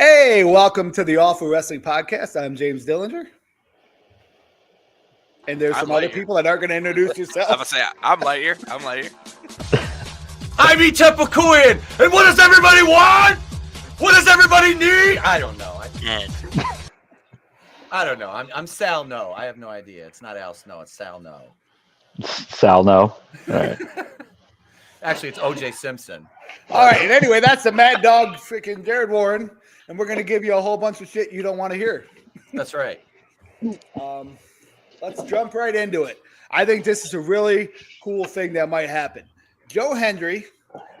Hey, welcome to the Awful Wrestling Podcast. I'm James Dillinger. And there's some other people that aren't going to introduce yourself. I'm going to say, I'm Lightyear. I'm Etepakuyan. And what does everybody want? What does everybody need? I don't know. I don't know. I'm Sal No. I have no idea. It's not Al Snow. It's Sal No. Sal No. All right. Actually, it's O.J. Simpson. All right. And anyway, that's the Mad Dog freaking Jared Warren. And we're going to give you a whole bunch of shit you don't want to hear. That's right. Let's jump right into it. I think this is a really cool thing that might happen. Joe Hendry,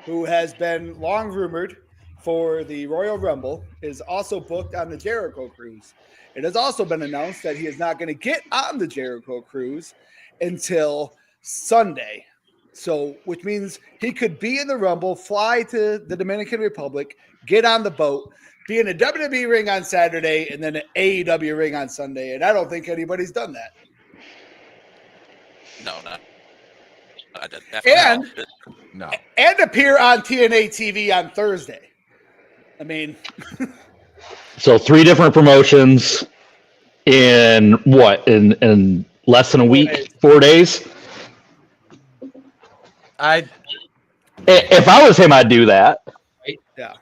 who has been long rumored for the Royal Rumble, is also booked on the Jericho Cruise. It has also been announced that he is not going to get on the Jericho Cruise until Sunday. So, which means he could be in the Rumble, fly to the Dominican Republic, get on the boat, be in a WWE ring on Saturday, and then an AEW ring on Sunday. And I don't think anybody's done that. No. And appear on TNA TV on Thursday. I mean, so 3 different promotions in what? In less than a week, 4 days. If I was him, I'd do that. Yeah.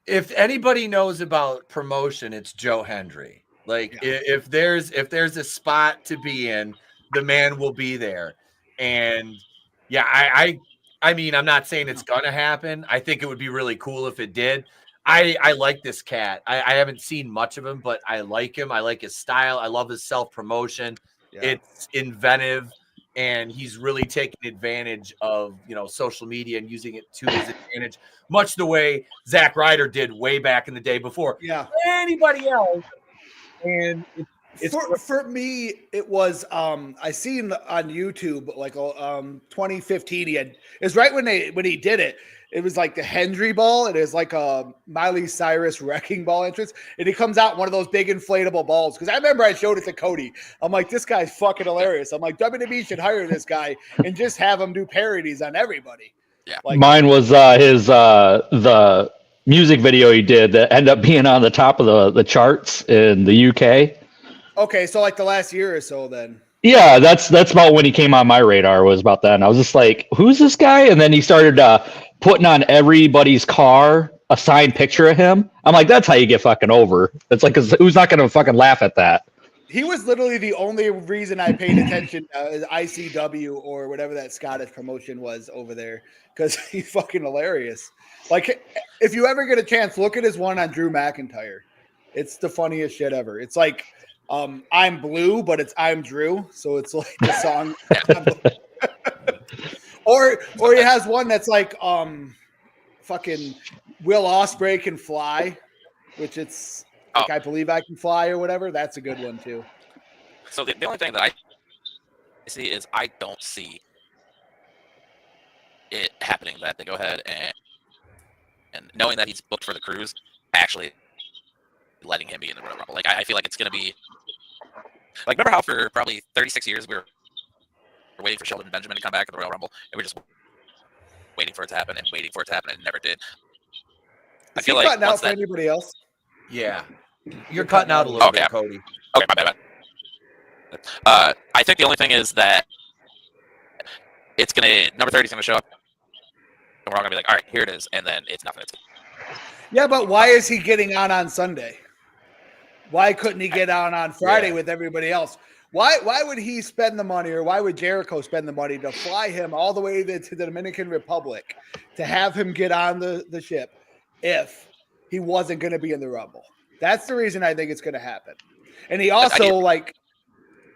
If anybody knows about promotion, it's Joe Hendry. Like if there's a spot to be in, the man will be there. And yeah, I mean, I'm not saying it's gonna happen. I think it would be really cool if it did. I like this cat. I haven't seen much of him, but I like him. I like his style. I love his self-promotion. Yeah. It's inventive, and he's really taking advantage of, social media and using it to his advantage, much the way Zack Ryder did way back in the day before anybody else. And for me, it was I seen on YouTube like 2015. It's right when he did it. It was like the Hendry ball. It is like a Miley Cyrus wrecking ball entrance, and he comes out in one of those big inflatable balls. Because I remember I showed it to Cody. I'm like, this guy's fucking hilarious. I'm like, WWE should hire this guy and just have him do parodies on everybody. Yeah, like, mine was his the music video he did that ended up being on the top of the charts in the UK. Okay, so like the last year or so then. Yeah, that's about when he came on my radar, was about then. I was just like, who's this guy? And then he started putting on everybody's car a signed picture of him. I'm like, that's how you get fucking over. It's like, who's not going to fucking laugh at that? He was literally the only reason I paid attention ICW or whatever that Scottish promotion was over there, because he's fucking hilarious. Like, if you ever get a chance, look at his one on Drew McIntyre. It's the funniest shit ever. It's like, I'm Blue, but it's I'm Drew. So it's like the song. or he has one that's like fucking Will Ospreay Can Fly, which it's like I Believe I Can Fly or whatever. That's a good one too. So the only thing that I see is I don't see it happening that they go ahead and knowing that he's booked for the cruise, actually letting him be in the Royal Rumble. Like, I feel like it's going to be like, remember how for probably 36 years we were waiting for Shelton Benjamin to come back in the Royal Rumble, and we're just waiting for it to happen and waiting for it to happen, and it never did. I feel like cutting out for anybody else. Yeah, you're cutting out a little bit, Cody. Okay, my bad. I think the only thing is that it's gonna number 30 is gonna show up, and we're all gonna be like, all right, here it is, and then it's nothing. Yeah, but why is he getting on Sunday? Why couldn't he get on Friday with everybody else? Why would he spend the money, or why would Jericho spend the money to fly him all the way to the Dominican Republic to have him get on the ship if he wasn't going to be in the Rumble? That's the reason I think it's going to happen. And he also, like,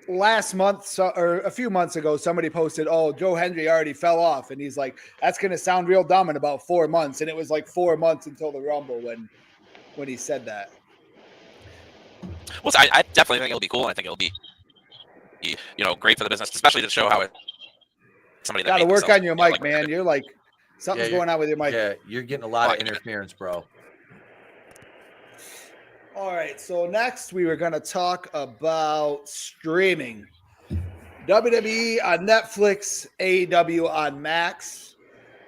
last month or a few months ago, somebody posted, Joe Hendry already fell off. And he's like, that's going to sound real dumb in about 4 months. And it was like 4 months until the Rumble when he said that. Well, I definitely think it'll be cool. And I think it'll be, great for the business, especially to show how it. Somebody that got to work on your mic, man. You're like, something's going on with your mic. Yeah, you're getting a lot of interference, bro. All right, so next we were going to talk about streaming. WWE on Netflix, AEW on Max,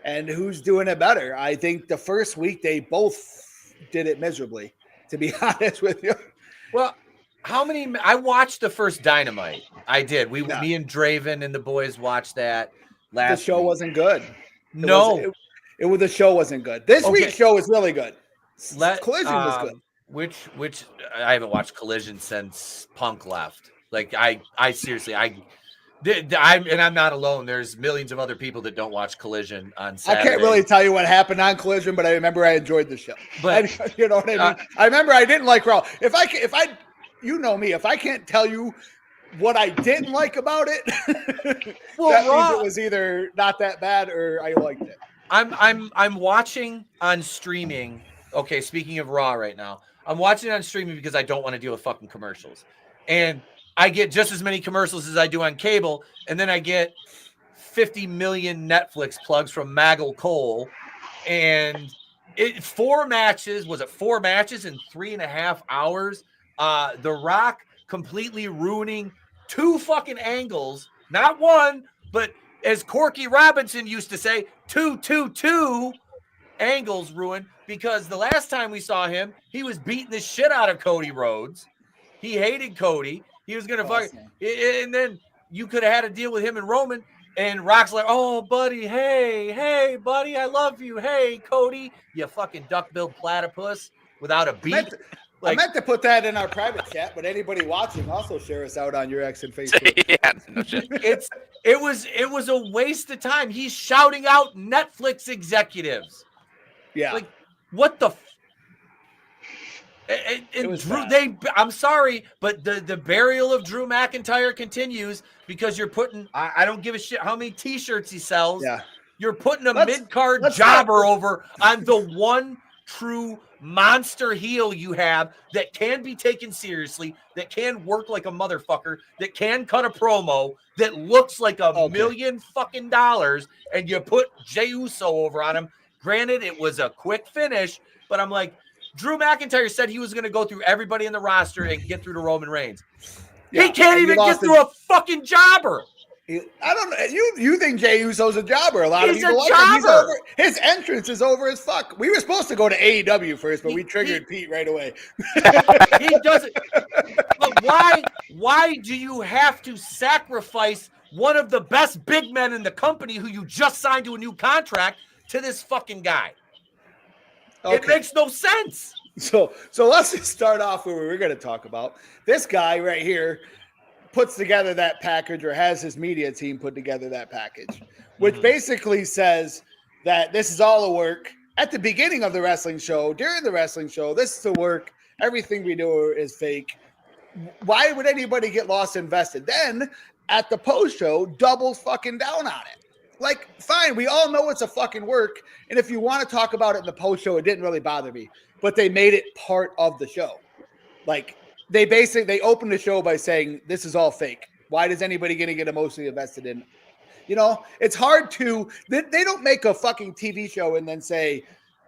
and who's doing it better. I think the first week they both did it miserably. to be honest with you. Well, how many? I watched the first Dynamite. I did. Yeah. Me and Draven and the boys watched that The last. show week. wasn't good. No, the show wasn't good. This week's show was really good. Collision was good. Which I haven't watched Collision since Punk left. Like I seriously, I'm not alone. There's millions of other people that don't watch Collision on Saturday. I can't really tell you what happened on Collision, but I remember I enjoyed the show. But you know what I mean? I remember I didn't like Raw. If I, you know me, if I can't tell you what I didn't like about it, that means it was either not that bad or I liked it. I'm watching on streaming. Okay, speaking of Raw right now, I'm watching on streaming because I don't want to deal with fucking commercials. And I get just as many commercials as I do on cable, and then I get 50 million Netflix plugs from Maggle Cole. And four matches in 3.5 hours? The Rock completely ruining 2 fucking angles, not one, but as Corky Robinson used to say, 2 angles ruined, because the last time we saw him, he was beating the shit out of Cody Rhodes. He hated Cody. He was going to fuck. And then you could have had a deal with him and Roman, and Rock's like, oh, buddy, hey, buddy, I love you. Hey, Cody, you fucking duck-billed platypus without a beat. I meant to put that in our private chat, but anybody watching also share us out on your X and Facebook. Yeah, no shit. It was a waste of time. He's shouting out Netflix executives. Yeah. Like, what the and Drew, I'm sorry, but the burial of Drew McIntyre continues because you're putting, I don't give a shit how many t-shirts he sells. Yeah. You're putting a mid-card jobber over on the one true monster heel you have that can be taken seriously, that can work like a motherfucker, that can cut a promo, that looks like $1 million fucking dollars, and you put Jey Uso over on him. Granted, it was a quick finish, but I'm like, Drew McIntyre said he was going to go through everybody in the roster and get through to Roman Reigns. Yeah, he can't even get through a fucking jobber. I don't know. You think Jey Uso's a jobber? A lot of people like him. He's over. His entrance is over as fuck. We were supposed to go to AEW first, but we triggered Pete right away. He doesn't. But why do you have to sacrifice one of the best big men in the company who you just signed to a new contract to this fucking guy? Okay. It makes no sense. So let's just start off where we were going to talk about. This guy right here puts together that package, or has his media team put together that package, which basically says that this is all a work. At the beginning of the wrestling show, during the wrestling show, this is a work. Everything we do is fake. Why would anybody get lost invested? Then at the post show, doubles fucking down on it. Like, fine, we all know it's a fucking work. And if you want to talk about it in the post show, it didn't really bother me. But they made it part of the show. Like, they opened the show by saying, this is all fake. Why does anybody going to get emotionally invested in? You know, it's hard to, they don't make a fucking TV show and then say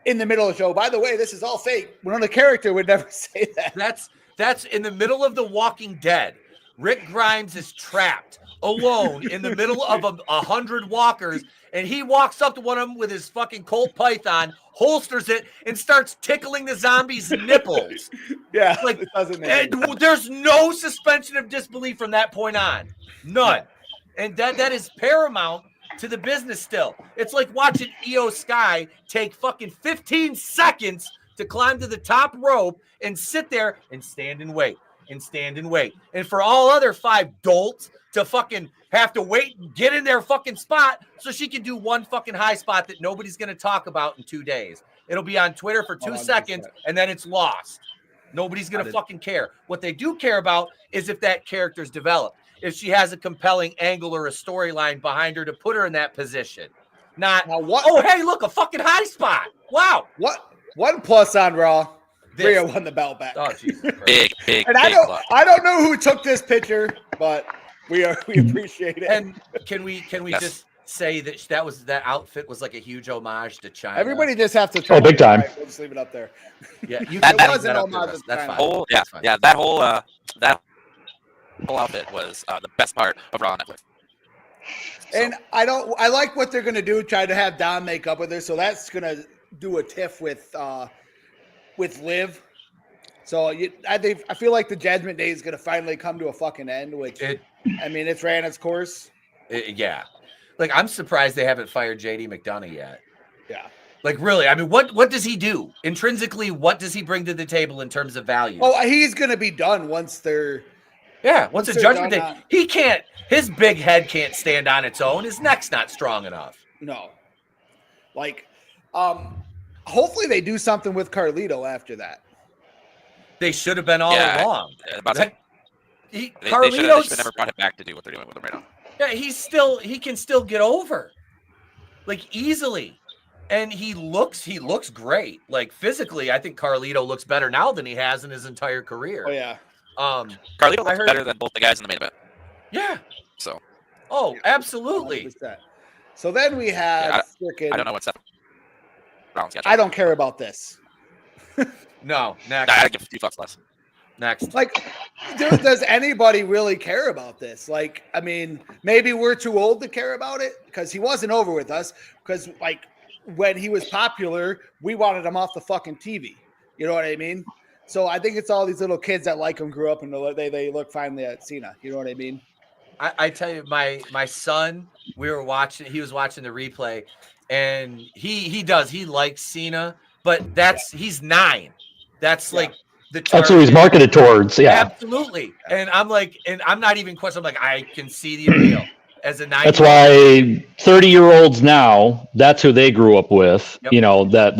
in the middle of the show, by the way, this is all fake. When the character would never say that. That's in the middle of The Walking Dead. Rick Grimes is trapped alone in the middle of 100 walkers, and he walks up to one of them with his fucking Colt Python, holsters it, and starts tickling the zombie's nipples. Yeah, like, it doesn't make sense. There's no suspension of disbelief from that point on. None. And that is paramount to the business still. It's like watching Io Sky take fucking 15 seconds to climb to the top rope and sit there and stand and wait. And for all other 5 dolts to fucking have to wait and get in their fucking spot so she can do one fucking high spot that nobody's going to talk about in 2 days. It'll be on Twitter for 2 seconds, and then it's lost. Nobody's going to fucking care. What they do care about is if that character's developed, if she has a compelling angle or a storyline behind her to put her in that position. Not, oh, hey, look, a fucking high spot. Wow. What? One plus on Raw. Rhea won the belt back. Oh, Jesus Christ. Big. And I don't know who took this picture, but we appreciate it. And can we just say that outfit was like a huge homage to China? Everybody just have to try. Big time. We'll just leave it up there. Yeah, it was an homage to That's China. fine. That whole outfit was the best part of Raw Netflix. So. And I like what they're gonna do. Try to have Dom make up with her, so that's gonna do a tiff with Liv. So I feel like the Judgment Day is going to finally come to a fucking end, which it's ran its course. Yeah. Like, I'm surprised they haven't fired JD McDonough yet. Yeah. Like, really, I mean, what does he do? Intrinsically, what does he bring to the table in terms of value? Oh, he's going to be done once they're... Yeah, once the Judgment Day. He can't... His big head can't stand on its own. His neck's not strong enough. No. Like, hopefully they do something with Carlito after that. They should have been all along. They should have never brought him back to do what they're doing with him right now. Yeah, he can still get over. Like, easily. And he looks great. Like, physically, I think Carlito looks better now than he has in his entire career. Oh yeah. Carlito looks better than both the guys in the main event. Yeah. So. Oh, absolutely. 100%. So then we have I don't know what's up. I don't care about this. No, next. I give 2 fucks less. Next. Like, does anybody really care about this? Like, I mean, maybe we're too old to care about it because he wasn't over with us. Because, like, when he was popular, we wanted him off the fucking TV. You know what I mean? So I think it's all these little kids that like him grew up and they look finally at Cena. You know what I mean? I tell you, my son, he was watching the replay, and he likes Cena, but he's 9. That's like that's who he's marketed towards. Yeah, absolutely. And I'm like, and I'm not even questioning. I'm like, I can see the appeal as a 9. That's why 30-year-olds now, that's who they grew up with. Yep. You know, that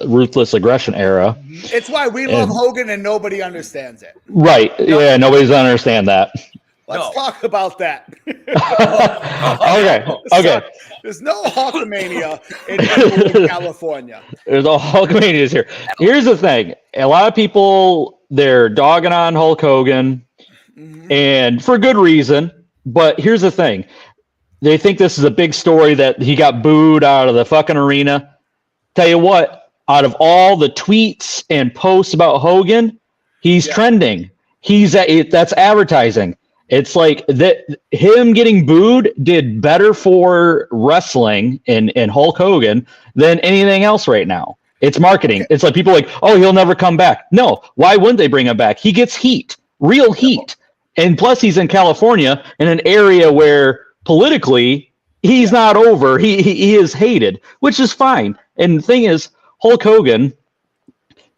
ruthless aggression era. It's why we love Hogan and nobody understands it. Right. Yeah, nobody's gonna understand that. Let's talk about that. Okay. There's no Hulkamania in California. There's no Hulkamanias here. Here's the thing. A lot of people, they're dogging on Hulk Hogan, and for good reason. But here's the thing. They think this is a big story that he got booed out of the fucking arena. Tell you what, out of all the tweets and posts about Hogan, he's trending. That's advertising. It's like that him getting booed did better for wrestling in Hulk Hogan than anything else right now. It's marketing. It's like people are like, oh, he'll never come back. No, why wouldn't they bring him back? He gets heat, real heat. And plus he's in California in an area where politically he's not over. He is hated, which is fine. And the thing is, Hulk Hogan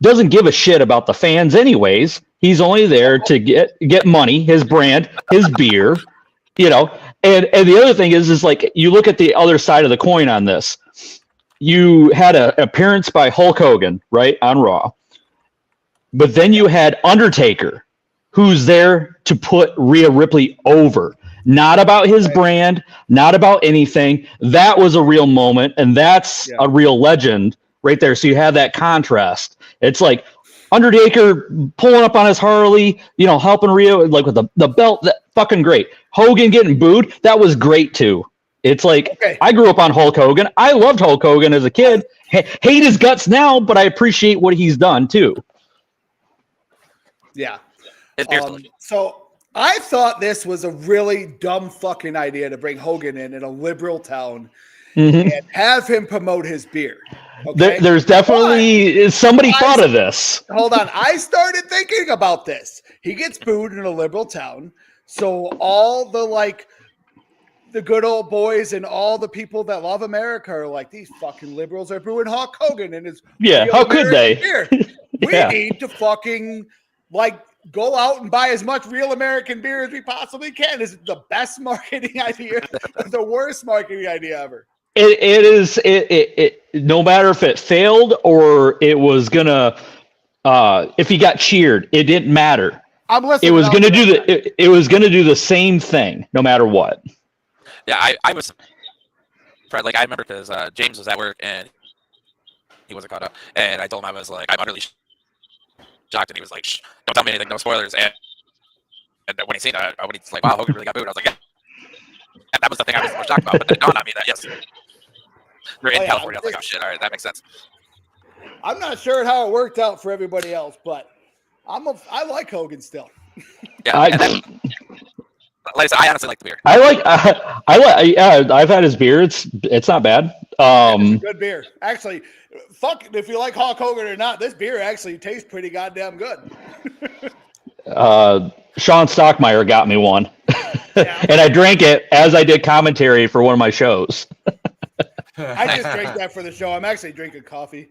doesn't give a shit about the fans anyways. He's only there to get money, his brand, his beer, you know. And the other thing is like, you look at the other side of the coin on this. You had an appearance by Hulk Hogan, right, on Raw. But then you had Undertaker, who's there to put Rhea Ripley over. Not about his brand, not about anything. That was a real moment, and that's a real legend right there. So you have that contrast. It's like Undertaker pulling up on his Harley, you know, helping Rhea like with the belt. That fucking great. Hogan getting booed, that was great too. It's like I grew up on Hulk Hogan. I loved Hulk Hogan as a kid. Hate his guts now, but I appreciate what he's done too. Yeah. So I thought this was a really dumb fucking idea to bring Hogan in a liberal town and have him promote his beer. Okay? There's definitely somebody thought of this. Hold on. I started thinking about this. He gets booed in a liberal town. So all the good old boys and all the people that love America are like, these fucking liberals are booing Hulk Hogan and his how could they? Beer. We need to fucking go out and buy as much real American beer as we possibly can. Is it the best marketing idea or the worst marketing idea ever? It is no matter if it failed or it was gonna if he got cheered, it didn't matter. It was gonna do the same thing no matter what. Yeah, I was surprised. Like, I remember because James was at work and he wasn't caught up, and I told him I was like, I'm utterly shocked, and he was like, shh, don't tell me anything, no spoilers. And when he seen it, when he's like, wow, Hogan really got booed, I was like, yeah. And that was the thing I was more shocked about. But then it dawned on me that, yes, you're in California. I was like, oh, shit, all right, that makes sense. I'm not sure how it worked out for everybody else, but I like Hogan still. Yeah, like I said, I honestly like the beer. I've had his beer. It's not bad. Good beer. Actually, fuck if you like Hulk Hogan or not, this beer actually tastes pretty goddamn good. Sean Stockmeyer got me one. Yeah. And I drank it as I did commentary for one of my shows. I just drank that for the show. I'm actually drinking coffee.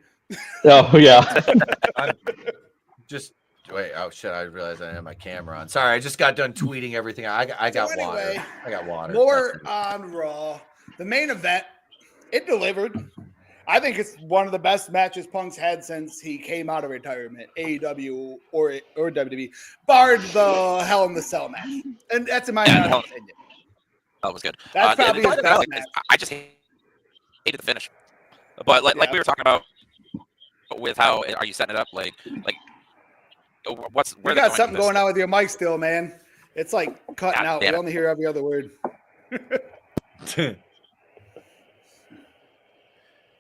Oh, yeah. Wait, oh shit, I realized I didn't have my camera on. Sorry, I just got done tweeting everything. I got So anyway, water. I got water. More on Raw. The main event, it delivered. I think it's one of the best matches Punk's had since he came out of retirement, AEW or WWE, barred the Hell in the Cell match. And that's in my opinion. That was good. That's probably his best match. I just hated the finish. But like we were talking about with how are you setting it up? Like what's where you got something going on with your mic still, man. It's like cutting out. We only hear every other word.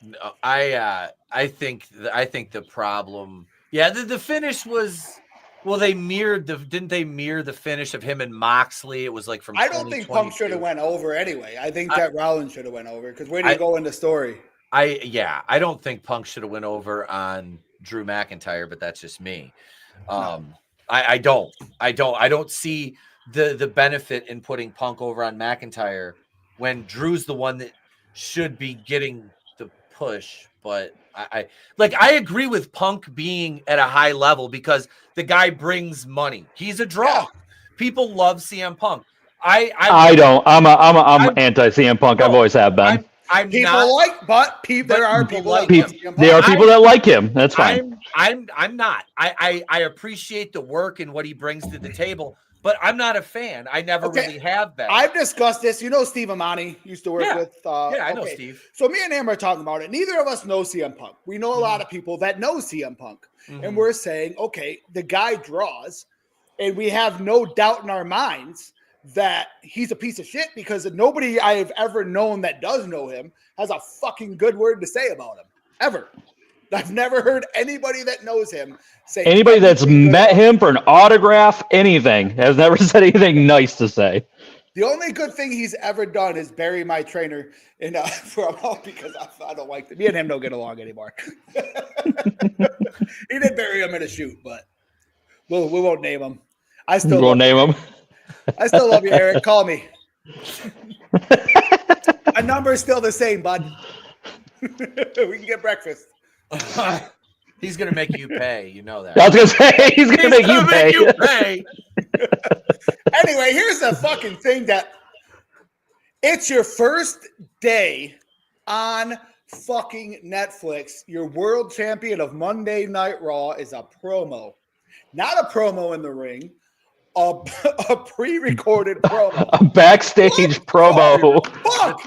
No, I think the problem. Yeah, the finish was. Well, didn't they mirror the finish of him and Moxley? It was like from. I don't think Punk should have went over anyway. I think that Rollins should have went over because where do you go in the story? I don't think Punk should have went over on Drew McIntyre, but that's just me. I don't see the benefit in putting Punk over on McIntyre when Drew's the one that should be getting the push. But I agree with Punk being at a high level because the guy brings money. He's a draw. Yeah. People love CM Punk. I don't. I'm anti CM Punk. I've always have been. There are people like him. There are people that like him. That's fine. I'm not. I appreciate the work and what he brings to the table, but I'm not a fan. I never really have been. I've discussed this. You know, Steve Amani used to work with. I know Steve. So me and him are talking about it. Neither of us know CM Punk. We know a lot of people that know CM Punk, and we're saying, okay, the guy draws, and we have no doubt in our minds that he's a piece of shit because nobody I've ever known that does know him has a fucking good word to say about him ever. I've never heard anybody that knows him say anybody that's met him for an autograph, anything, has never said anything nice to say. The only good thing he's ever done is bury my trainer in for a moment because I don't like them. Me and him don't get along anymore. He did bury him in a shoot, but we won't name him. I still won't name him. I still love you, Eric. Call me. My number is still the same, bud. We can get breakfast. He's gonna make you pay. You know that. I was gonna say he's gonna make you pay. Anyway, here's the fucking thing that it's your first day on fucking Netflix. Your world champion of Monday Night Raw is a promo, not a promo in the ring. A pre-recorded promo. A backstage promo. Fuck!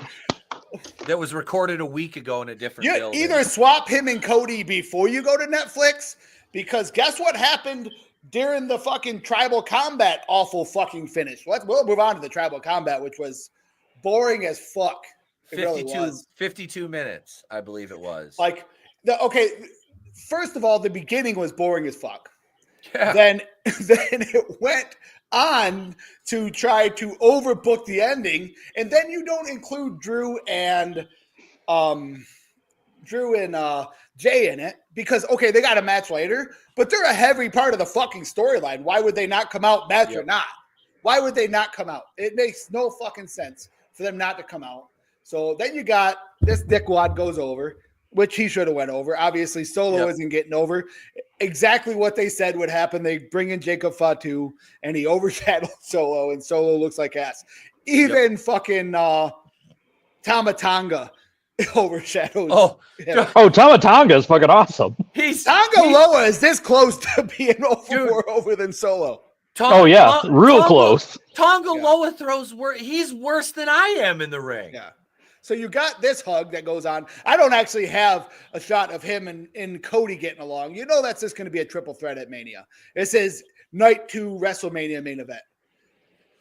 That was recorded a week ago in a different building. Either swap him and Cody before you go to Netflix, because guess what happened during the fucking Tribal Combat awful fucking finish? We'll move on to the Tribal Combat, which was boring as fuck. It 52, really was. 52 minutes, I believe it was. First of all, the beginning was boring as fuck. Yeah. Then it went on to try to overbook the ending, and then you don't include Drew and Jay in it because they got a match later, but they're a heavy part of the fucking storyline. Why would they not come out, match or not? Why would they not come out? It makes no fucking sense for them not to come out. So then you got this dickwad goes over, which he should have went over. Obviously, Solo isn't getting over. Exactly what they said would happen. They bring in Jacob Fatu, and he overshadowed Solo, and Solo looks like ass. Even fucking Tama Tonga overshadows him. Oh, Tama Tonga is fucking awesome. Tonga Loa is this close to being more over than Solo. Real close. Tonga Loa throws he's worse than I am in the ring. Yeah. So you got this hug that goes on. I don't actually have a shot of him and Cody getting along. You know that's just going to be a triple threat at Mania. This is night 2 WrestleMania main event.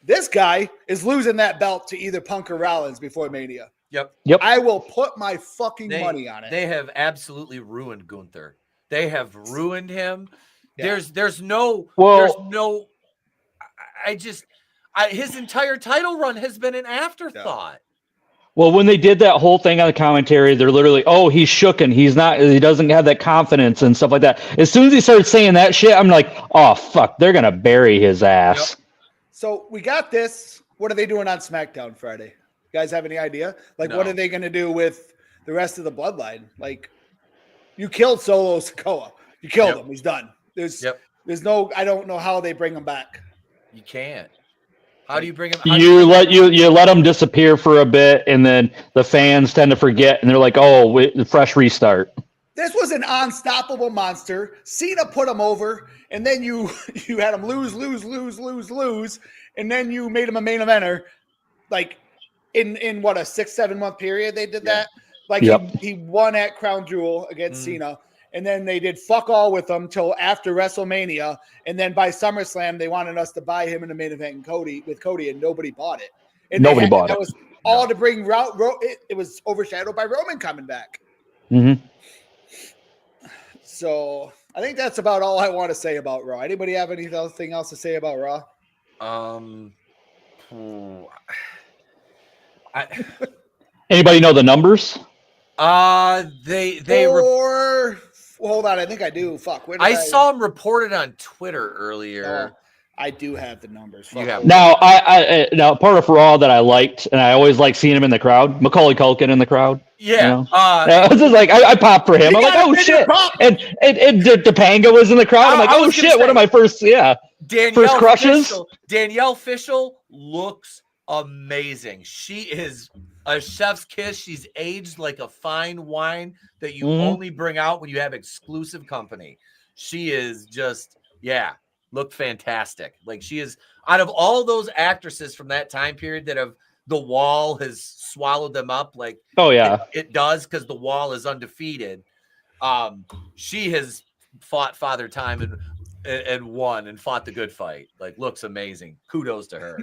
This guy is losing that belt to either Punk or Rollins before Mania. Yep. I will put my fucking money on it. They have absolutely ruined Gunther. They have ruined him. Yeah. There's no his entire title run has been an afterthought. Well, when they did that whole thing on the commentary, they're literally, oh, he's shooken. He doesn't have that confidence and stuff like that. As soon as he started saying that shit, I'm like, oh, fuck, they're going to bury his ass. Yep. So we got this. What are they doing on SmackDown Friday? You guys have any idea? Like, No. what are they going to do with the rest of the bloodline? Like, you killed Solo Sikoa. You killed him. He's done. There's no, I don't know how they bring him back. You can't. How do you bring him? You let them disappear for a bit, and then the fans tend to forget, and they're like, "Oh, fresh restart." This was an unstoppable monster. Cena put him over, and then you had him lose, and then you made him a main eventer. Like in what, a 6-7 month period they did that. Like he won at Crown Jewel against Cena. And then they did fuck all with him till after WrestleMania. And then by SummerSlam, they wanted us to buy him in the main event with Cody, and nobody bought it. And nobody bought it. That was all to bring it was overshadowed by Roman coming back. Mm-hmm. So I think that's about all I want to say about Raw. Anybody have anything else to say about Raw? Anybody know the numbers? Hold on, I think I do. Fuck. I saw him reported on Twitter earlier. I do have the numbers. You have now, now part of Raw that I liked, and I always like seeing him in the crowd. Macaulay Culkin in the crowd. Yeah, I was just like, I popped for him. I'm like, oh shit, and Topanga was in the crowd. I'm like, oh shit, one of my first, first crushes. Danielle Fishel looks amazing. She is a chef's kiss. She's aged like a fine wine that you only bring out when you have exclusive company. She is just, looked fantastic. Like, she is, out of all those actresses from that time period that have, the Wall has swallowed them up. Like, it does, because the Wall is undefeated. She has fought Father Time and won and fought the good fight. Like, looks amazing. Kudos to her.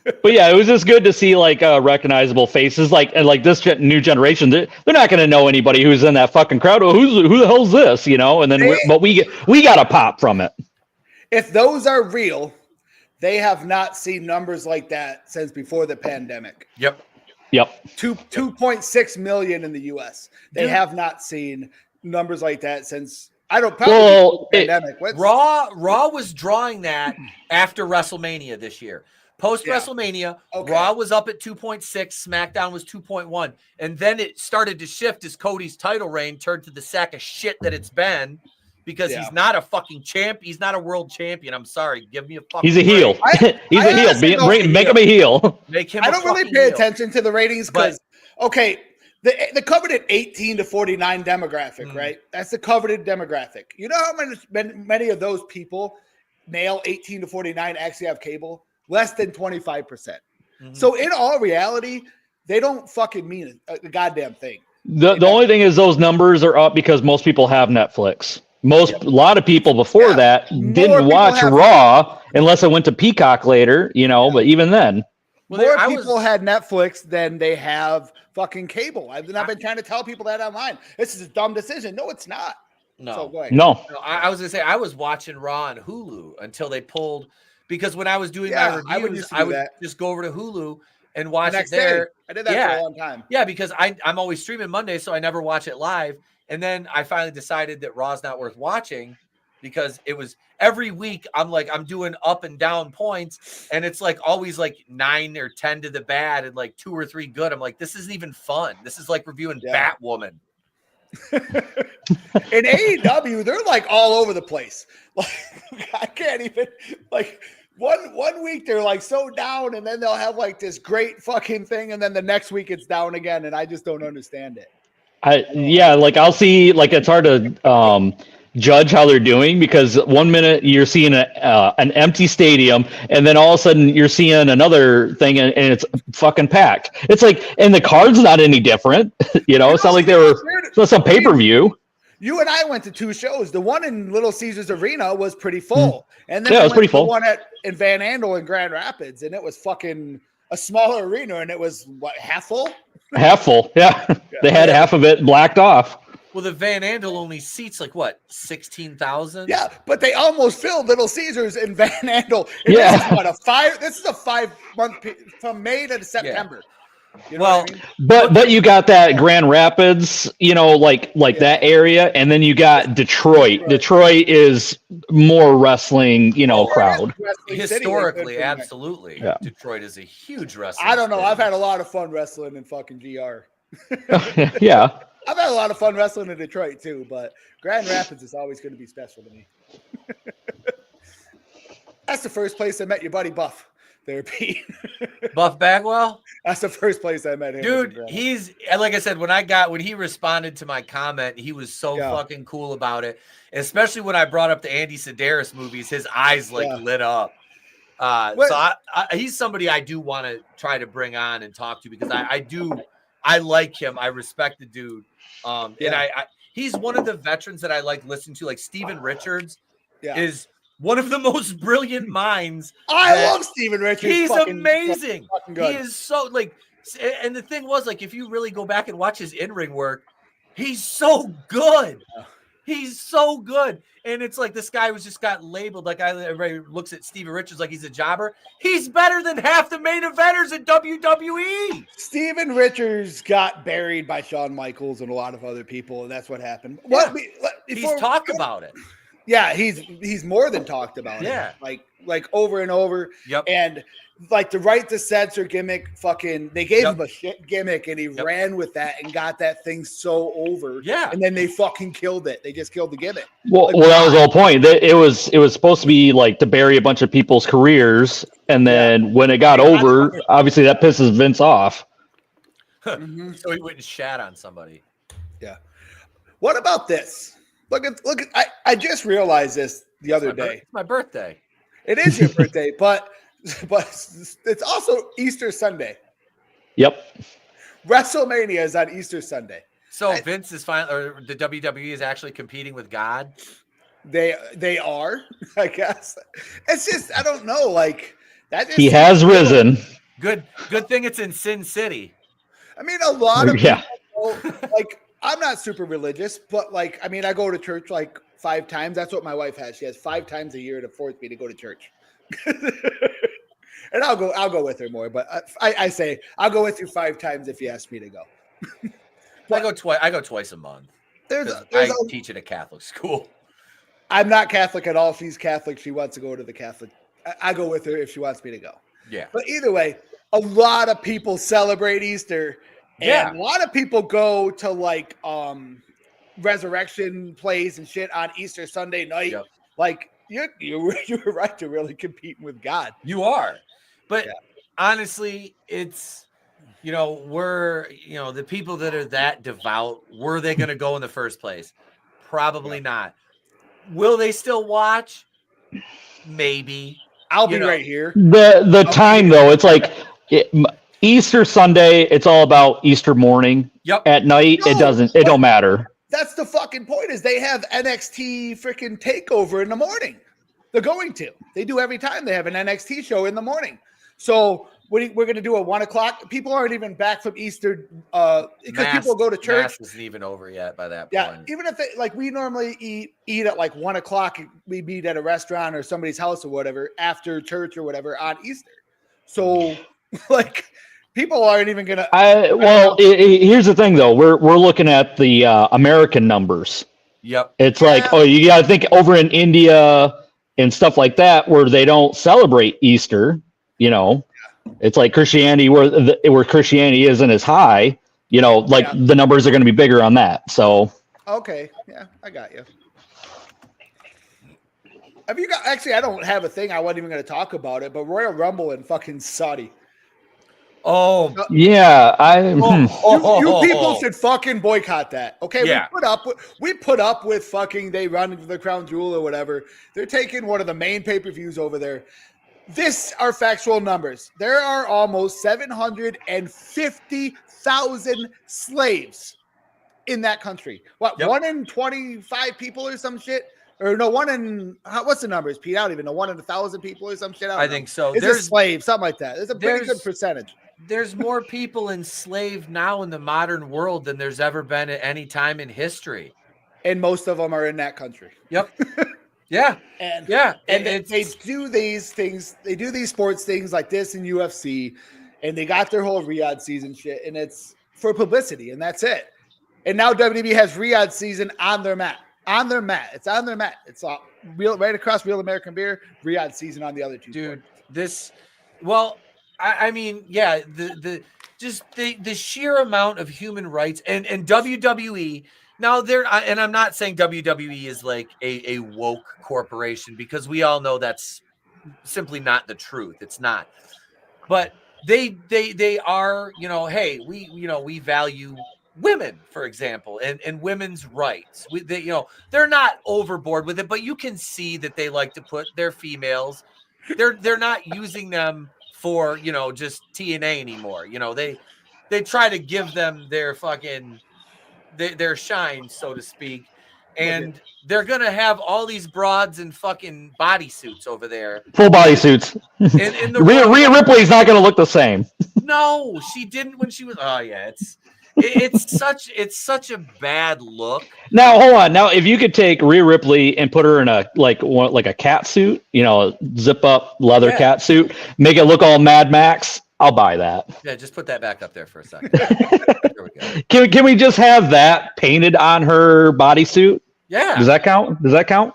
But yeah, it was just good to see like recognizable faces, like this new generation. They're not going to know anybody who's in that fucking crowd. Well, who the hell's this? And then we got a pop from it. If those are real, they have not seen numbers like that since before the pandemic. Yep. 2.6 million in the U.S. They have not seen numbers like that since. Pandemic. Raw was drawing that after WrestleMania this year. Post WrestleMania, Raw was up at 2.6, SmackDown was 2.1, and then it started to shift as Cody's title reign turned to the sack of shit that it's been, because he's not a fucking champ. He's not a world champion. I'm sorry. Give me a fucking. He's a heel. He's a heel. Make him a heel. Make him. I don't really pay attention to the ratings because the coveted 18 to 49 demographic, right? That's the coveted demographic. You know how many of those people, male 18 to 49, actually have cable? Less than 25%. So in all reality, they don't fucking mean a goddamn thing. The only thing is those numbers are up because most people have Netflix. A lot of people before that didn't watch Raw unless it went to Peacock later, but even then. More people had Netflix than they have fucking cable. I've been trying to tell people that online. This is a dumb decision. No, it's not. No. So go ahead. No. I was going to say, I was watching Raw on Hulu until they pulled, because when I was doing my reviews, I would just go over to Hulu and watch it there. I did that for a long time. Yeah, because I'm always streaming Monday, so I never watch it live. And then I finally decided that Raw's not worth watching, because it was every week I'm doing up and down points, and it's like always like 9 or 10 to the bad and like 2 or 3 good. I'm like, this isn't even fun. This is like reviewing Batwoman. In AEW, they're like all over the place. Like, I can't even, like, one week they're like so down, and then they'll have like this great fucking thing, and then the next week it's down again, and I just don't understand it. I'll see, like, it's hard to judge how they're doing, because 1 minute you're seeing an empty stadium, and then all of a sudden you're seeing another thing and it's fucking packed. It's like, and the card's not any different. It's not like they were some pay-per-view. You and I went to 2 shows. The one in Little Caesars Arena was pretty full. And then it was pretty full. The one in Van Andel in Grand Rapids, and it was fucking a smaller arena, and it was half full? Half full, yeah. They had half of it blacked off. Well, the Van Andel only seats 16,000. Yeah, but they almost filled Little Caesars in Van Andel. This is a 5 month from May to September. You know what I mean? But you got that Grand Rapids, like that area, and then you got Detroit. Detroit is more wrestling, crowd. Wrestling city, Historically, like, absolutely. Yeah. Detroit is a huge wrestling. I don't know. city. I've had a lot of fun wrestling in fucking GR. Yeah. I've had a lot of fun wrestling in Detroit too, but Grand Rapids is always going to be special to me. That's the first place I met your buddy Buff. There, Pete. Buff Bagwell? That's the first place I met him. Dude, he's like I said, when he responded to my comment, he was so fucking cool about it. Especially when I brought up the Andy Sedaris movies, his eyes lit up. He's somebody I do want to try to bring on and talk to because I like him. I respect the dude. And he's one of the veterans that I like listening to. Like Steven Richards is one of the most brilliant minds. I love Steven Richards. He's amazing. Fucking good. He is so and the thing was if you really go back and watch his in-ring work, he's so good. He's so good. And it's like this guy got labeled everybody looks at Steven Richards like he's a jobber. He's better than half the main eventers in WWE. Steven Richards got buried by Shawn Michaels and a lot of other people, and that's what happened. He's talked about it. Yeah, he's more than talked about it. Like over and over. Yep. And like the right to censor gimmick, they gave him a shit gimmick and he ran with that and got that thing so over. Yeah. And then they fucking killed it. They just killed the gimmick. Well, that was the whole point. It was supposed to be like to bury a bunch of people's careers, and then when it got over, obviously that pisses Vince off. So he wouldn't shat on somebody. Yeah. What about this? Look at I just realized this the other day. It's my birthday. It is your birthday, but it's also Easter Sunday. Yep. WrestleMania is on Easter Sunday. So Vince is or the WWE is actually competing with God. They are, I guess. It's just I don't know, like that. He has risen. Good thing it's in Sin City. I mean, a lot of people, like. I'm not super religious, but I go to church like 5 times. That's what my wife has. She has 5 times a year to force me to go to church. And I'll go with her more, but I say I'll go with you 5 times if you ask me to go. I go twice a month. I teach at a Catholic school. I'm not Catholic at all. She's Catholic. She wants to go to the Catholic. I go with her if she wants me to go. Yeah. But either way, a lot of people celebrate Easter. And a lot of people go to resurrection plays and shit on Easter Sunday night. Yep. Like you're right to really competing with God. You are. But honestly, it's we're the people that are that devout, were they going to go in the first place? Probably not. Will they still watch? Maybe. I'll be right here. The time though, it's like Easter Sunday, it's all about Easter morning. Yep. At night, it don't matter. That's the fucking point is they have NXT freaking takeover in the morning. They're going to. They do every time they have an NXT show in the morning. So we're going to do a 1:00. People aren't even back from Easter because people go to church. Mass isn't even over yet by that point. Yeah, even if we normally eat at 1:00, we meet at a restaurant or somebody's house or whatever after church or whatever on Easter. So people aren't even gonna. Here's the thing, though. We're looking at the American numbers. Yep. It's you got to think over in India and stuff like that, where they don't celebrate Easter. It's like Christianity, where Christianity isn't as high. The numbers are going to be bigger on that. So. Okay. Yeah, I got you. Have you got? Actually, I don't have a thing. I wasn't even going to talk about it, but Royal Rumble in fucking Saudi. Oh yeah, you people should fucking boycott that. Okay, we put up with fucking they run into the Crown Jewel or whatever. They're taking one of the main pay-per-views over there. This are factual numbers. There are almost 750,000 slaves in that country. What 1 in 25 people or some shit? Or no, 1 in what's the numbers, Pete? I don't even know. 1 in 1,000 people or some shit. I think so. It's a slave, something like that. It's a pretty good percentage. There's more people enslaved now in the modern world than there's ever been at any time in history. And most of them are in that country. Yep. Yeah. And they do these things. They do these sports things like this in UFC. and they got their whole Riyadh season shit, and it's for publicity, and that's it. And now WWE has Riyadh season on their mat. On their mat. It's on their mat. It's all real right across Real American Beer, Riyadh season on the other two. Dude, I mean, yeah, the sheer amount of human rights and WWE. Now and I'm not saying WWE is like a woke corporation, because we all know that's simply not the truth. It's not. But they are, hey, we value women, for example, and women's rights. They're not overboard with it, but you can see that they like to put their females. They're not using them for just TNA anymore. They try to give them their fucking their shine, so to speak, and they're gonna have all these broads in fucking bodysuits over there, full bodysuits. In the Rhea Ripley's not gonna look the same. No, she didn't when she was. Oh yeah, it's such a bad look. Now hold on. Now if you could take Rhea Ripley and put her in a a cat suit, zip up leather cat suit, make it look all Mad Max, I'll buy that. Yeah, just put that back up there for a second. There we go. Can we just have that painted on her bodysuit? Yeah. Does that count?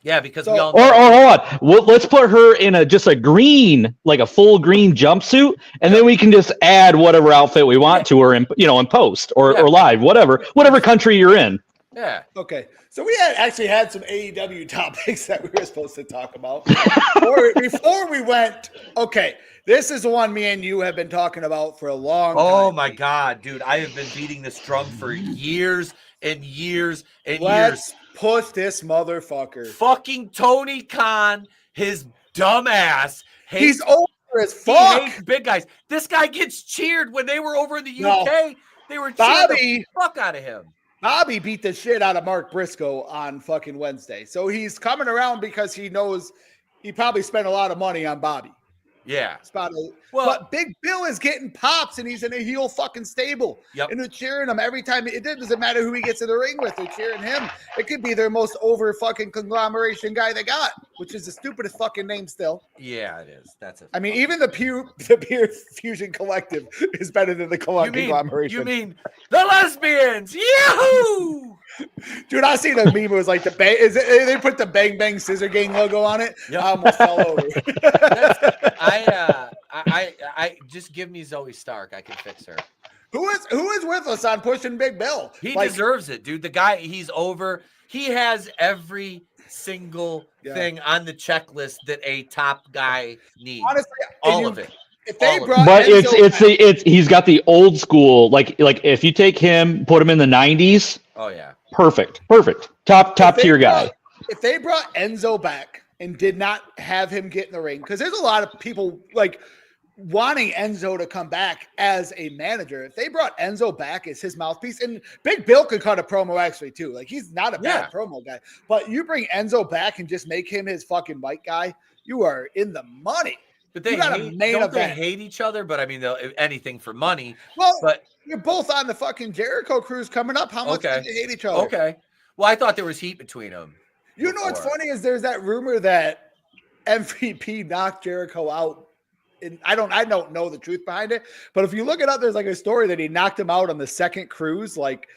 Yeah, because we all or hold on. Let's put her in just a green, like a full green jumpsuit, and then we can just add whatever outfit we want to her in post or live, whatever country you're in. Yeah. Okay. So we actually had some AEW topics that we were supposed to talk about before we went. Okay. This is the one me and you have been talking about for a long time. Oh my God, dude. I have been beating this drum for years and years and Let's years. push this motherfucker. Fucking Tony Khan, his dumb ass. He's over as He fuck. hates big guys. This guy gets cheered when they were over in the No. UK. They were cheering Bobby- the fuck out of him. Bobby beat the shit out of Mark Briscoe on fucking Wednesday. So he's coming around because he knows he probably spent a lot of money on Bobby. Yeah. But Big Bill is getting pops, and he's in a heel fucking stable. Yep. And they're cheering him every time. It doesn't matter who he gets in the ring with. They're cheering him. It could be their most over fucking conglomeration guy they got, which is the stupidest fucking name still. Yeah, it is. That's it. I mean, even the Pure Fusion Collective is better than the conglomeration. You mean the lesbians? Yahoo! Dude, I seen a meme. It was like they put the Bang Bang Scissor Gang logo on it. Yep. I almost fell over. I just give me Zoe Stark. I can fix her. Who is with us on pushing Big Bill? He deserves it, dude. The guy, he's over. He has every single thing on the checklist that a top guy needs. Honestly, all of it. If they brought But Enzo he's got the old school, like if you take him, put him in the 90s. Oh yeah. Perfect. Top tier guy. If they brought Enzo back and did not have him get in the ring, because there's a lot of people like wanting Enzo to come back as a manager. If they brought Enzo back as his mouthpiece, and Big Bill could cut a promo actually too. Like he's not a bad promo guy, but you bring Enzo back and just make him his fucking mic guy, you are in the money. But they hate each other. But I mean, anything for money. Well, but you're both on the fucking Jericho cruise coming up. How much do they hate each other? Okay. Well, I thought there was heat between them. You know what's funny is there's that rumor that MVP knocked Jericho out. And I don't know the truth behind it, but if you look it up, there's like a story that he knocked him out on the second cruise, like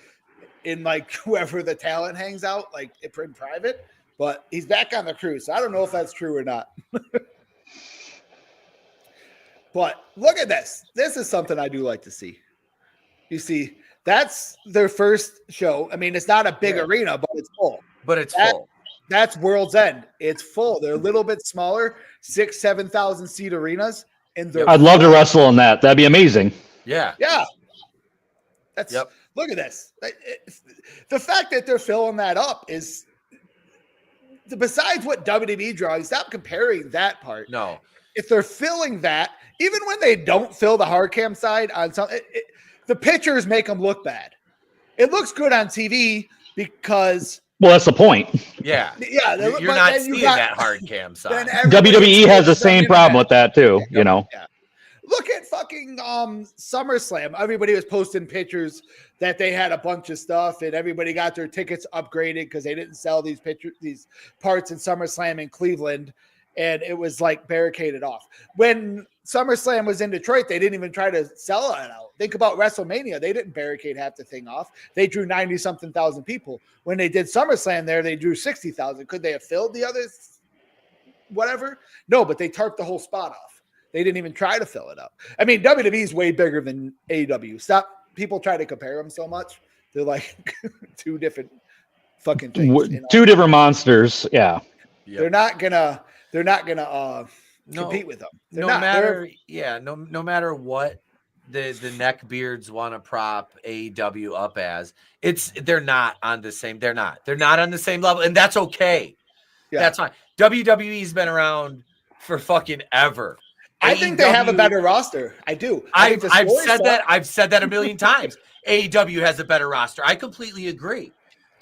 in like whoever the talent hangs out, like in private. But he's back on the cruise, so I don't know if that's true or not. But look at this. This is something I do like to see. You see, that's their first show. I mean, it's not a big arena, but it's full. Full. That's World's End. It's full. They're a little bit smaller, 7,000 seat arenas. And I'd love to wrestle in that. That'd be amazing. Yeah. Yeah. Look at this. The fact that they're filling that up is, besides what WWE drawing, stop comparing that part. No. If they're filling that, even when they don't fill the hard cam side on some, the pictures make them look bad. It looks good on TV because. Well, that's the point. Yeah. Yeah. You're not seeing that hard cam side. WWE has the same problem with that too, you know. Yeah. Look at fucking SummerSlam. Everybody was posting pictures that they had a bunch of stuff and everybody got their tickets upgraded because they didn't sell these parts in SummerSlam in Cleveland. and it was like barricaded off. When SummerSlam was in Detroit, they didn't even try to sell it out. Think about WrestleMania. They didn't barricade half the thing off. They drew 90-something thousand people. When they did SummerSlam there, they drew 60,000. Could they have filled the others? Whatever? No, but they tarped the whole spot off. They didn't even try to fill it up. I mean, WWE is way bigger than AEW. Stop. People try to compare them so much. They're like two different fucking things. Two different monsters. Yeah. Yep. They're not gonna compete with them. No matter what the neckbeards want to prop AEW up as, they're not on the same level, and that's okay. Yeah. That's fine. WWE's been around for fucking ever. I think they have a better roster. I do. I've said that a million times. AEW has a better roster. I completely agree.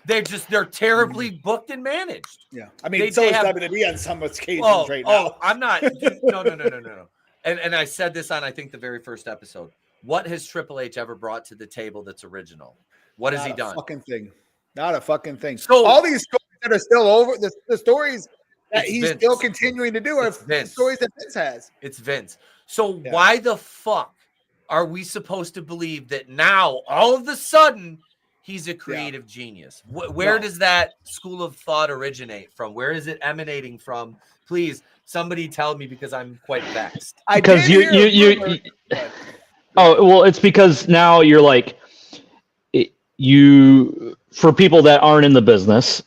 They're terribly booked and managed. Yeah. I mean, so is WWE on some occasions right now. Oh, I'm not. No. And I said this on, I think, the very first episode. What has Triple H ever brought to the table that's original? What has he done? Not a fucking thing. So all these stories that are still over, the stories that he's still continuing to do are stories that Vince has. It's Vince. So why the fuck are we supposed to believe that now, all of a sudden, he's a creative genius? Where does that school of thought originate from? Where is it emanating from? Please, somebody tell me, because I'm quite vexed. Because it's because now you're like, for people that aren't in the business,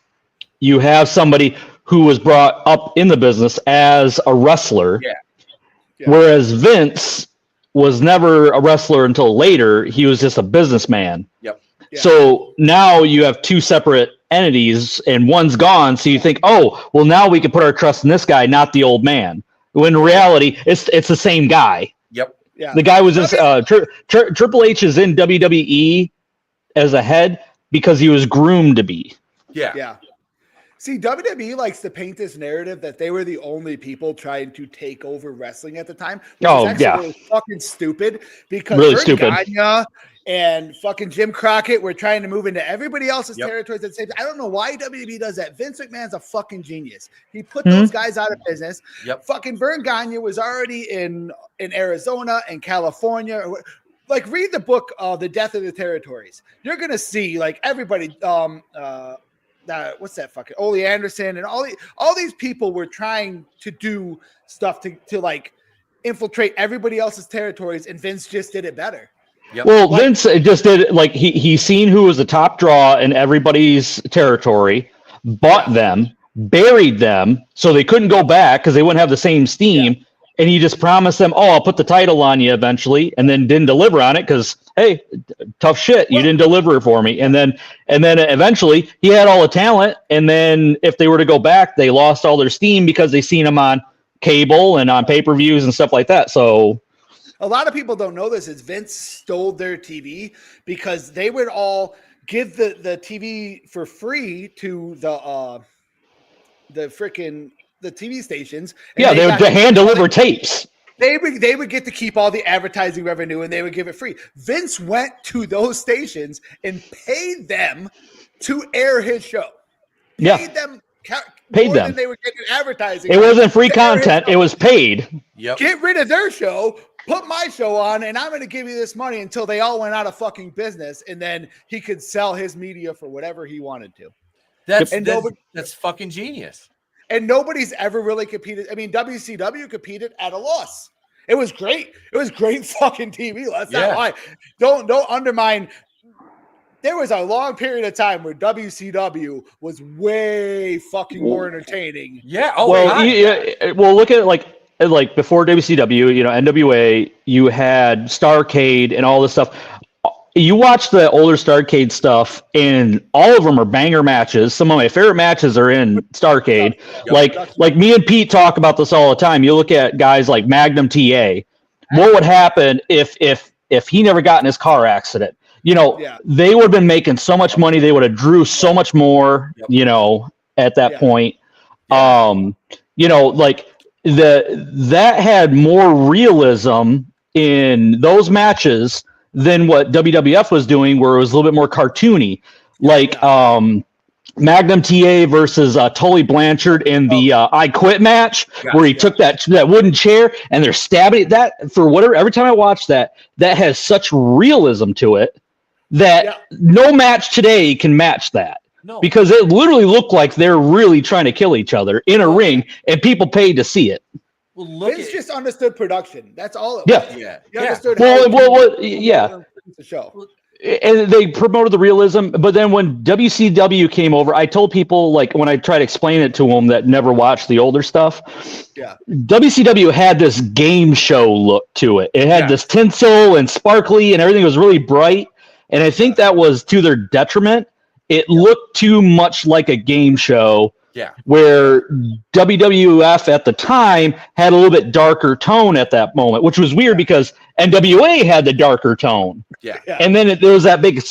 you have somebody who was brought up in the business as a wrestler. Yeah. Whereas Vince was never a wrestler until later. He was just a businessman. Yep. Yeah. So now you have two separate entities and one's gone. So you think, oh, well, now we can put our trust in this guy, not the old man. When in reality, it's the same guy. Yep. Yeah. The guy was just Triple H is in WWE as a head because he was groomed to be. Yeah. Yeah. See, WWE likes to paint this narrative that they were the only people trying to take over wrestling at the time. Really fucking stupid, because really Gagne and fucking Jim Crockett were trying to move into everybody else's territories at the same time. I don't know why WWE does that. Vince McMahon's a fucking genius. He put those guys out of business. Yep. Fucking Vern Gagne was already in Arizona and California. Like, read the book, The Death of the Territories. You're gonna see like everybody. What's that fucking Ole Anderson and all these people were trying to do stuff to like infiltrate everybody else's territories, and Vince just did it better. Yep. Well, Vince just did it. Like he seen who was the top draw in everybody's territory, bought them, buried them, so they couldn't go back because they wouldn't have the same steam. Yeah. And he just promised them, "Oh, I'll put the title on you eventually," and then didn't deliver on it because, hey, tough shit, you didn't deliver it for me. And then eventually he had all the talent, and then if they were to go back, they lost all their steam because they seen him on cable and on pay-per-views and stuff like that. So a lot of people don't know this is Vince stole their TV because they would all give the TV for free to the TV stations. Yeah, they would hand deliver tapes. They would get to keep all the advertising revenue, and they would give it free. Vince went to those stations and paid them to air his show. Paid them than they were getting advertising. It wasn't free content. It was paid. Yep. Get rid of their show, put my show on, and I'm going to give you this money until they all went out of fucking business, and then he could sell his media for whatever he wanted to. That's fucking genius. And nobody's ever really competed. I mean, WCW competed at a loss. It was great. It was great fucking TV. That's not why. Don't undermine. There was a long period of time where WCW was way fucking more entertaining. Yeah. Oh, well, look at like before WCW, NWA, you had Starrcade and all this stuff. You watch the older Starrcade stuff, and all of them are banger matches. Some of my favorite matches are in Starrcade. Like me and Pete talk about this all the time. You look at guys like Magnum TA. What would happen if he never got in his car accident? They would have been making so much money. They would have drew so much more. At that point, that had more realism in those matches than what WWF was doing, where it was a little bit more cartoony. Magnum TA versus Tully Blanchard in the I Quit match, where he took that wooden chair and they're stabbing that for whatever. Every time I watch that has such realism to it that no match today can match that. No. Because it literally looked like they're really trying to kill each other in a ring, and people paid to see it. Well, Vince just understood production. That's all it was. Yeah. He understood the show. And they promoted the realism, but then when WCW came over, I told people, like, when I tried to explain it to them that never watched the older stuff, WCW had this game show look to it. It had this tinsel and sparkly, and everything was really bright, and I think that was to their detriment. It looked too much like a game show. Yeah, where WWF at the time had a little bit darker tone at that moment, which was weird because NWA had the darker tone. Yeah, and then there was that big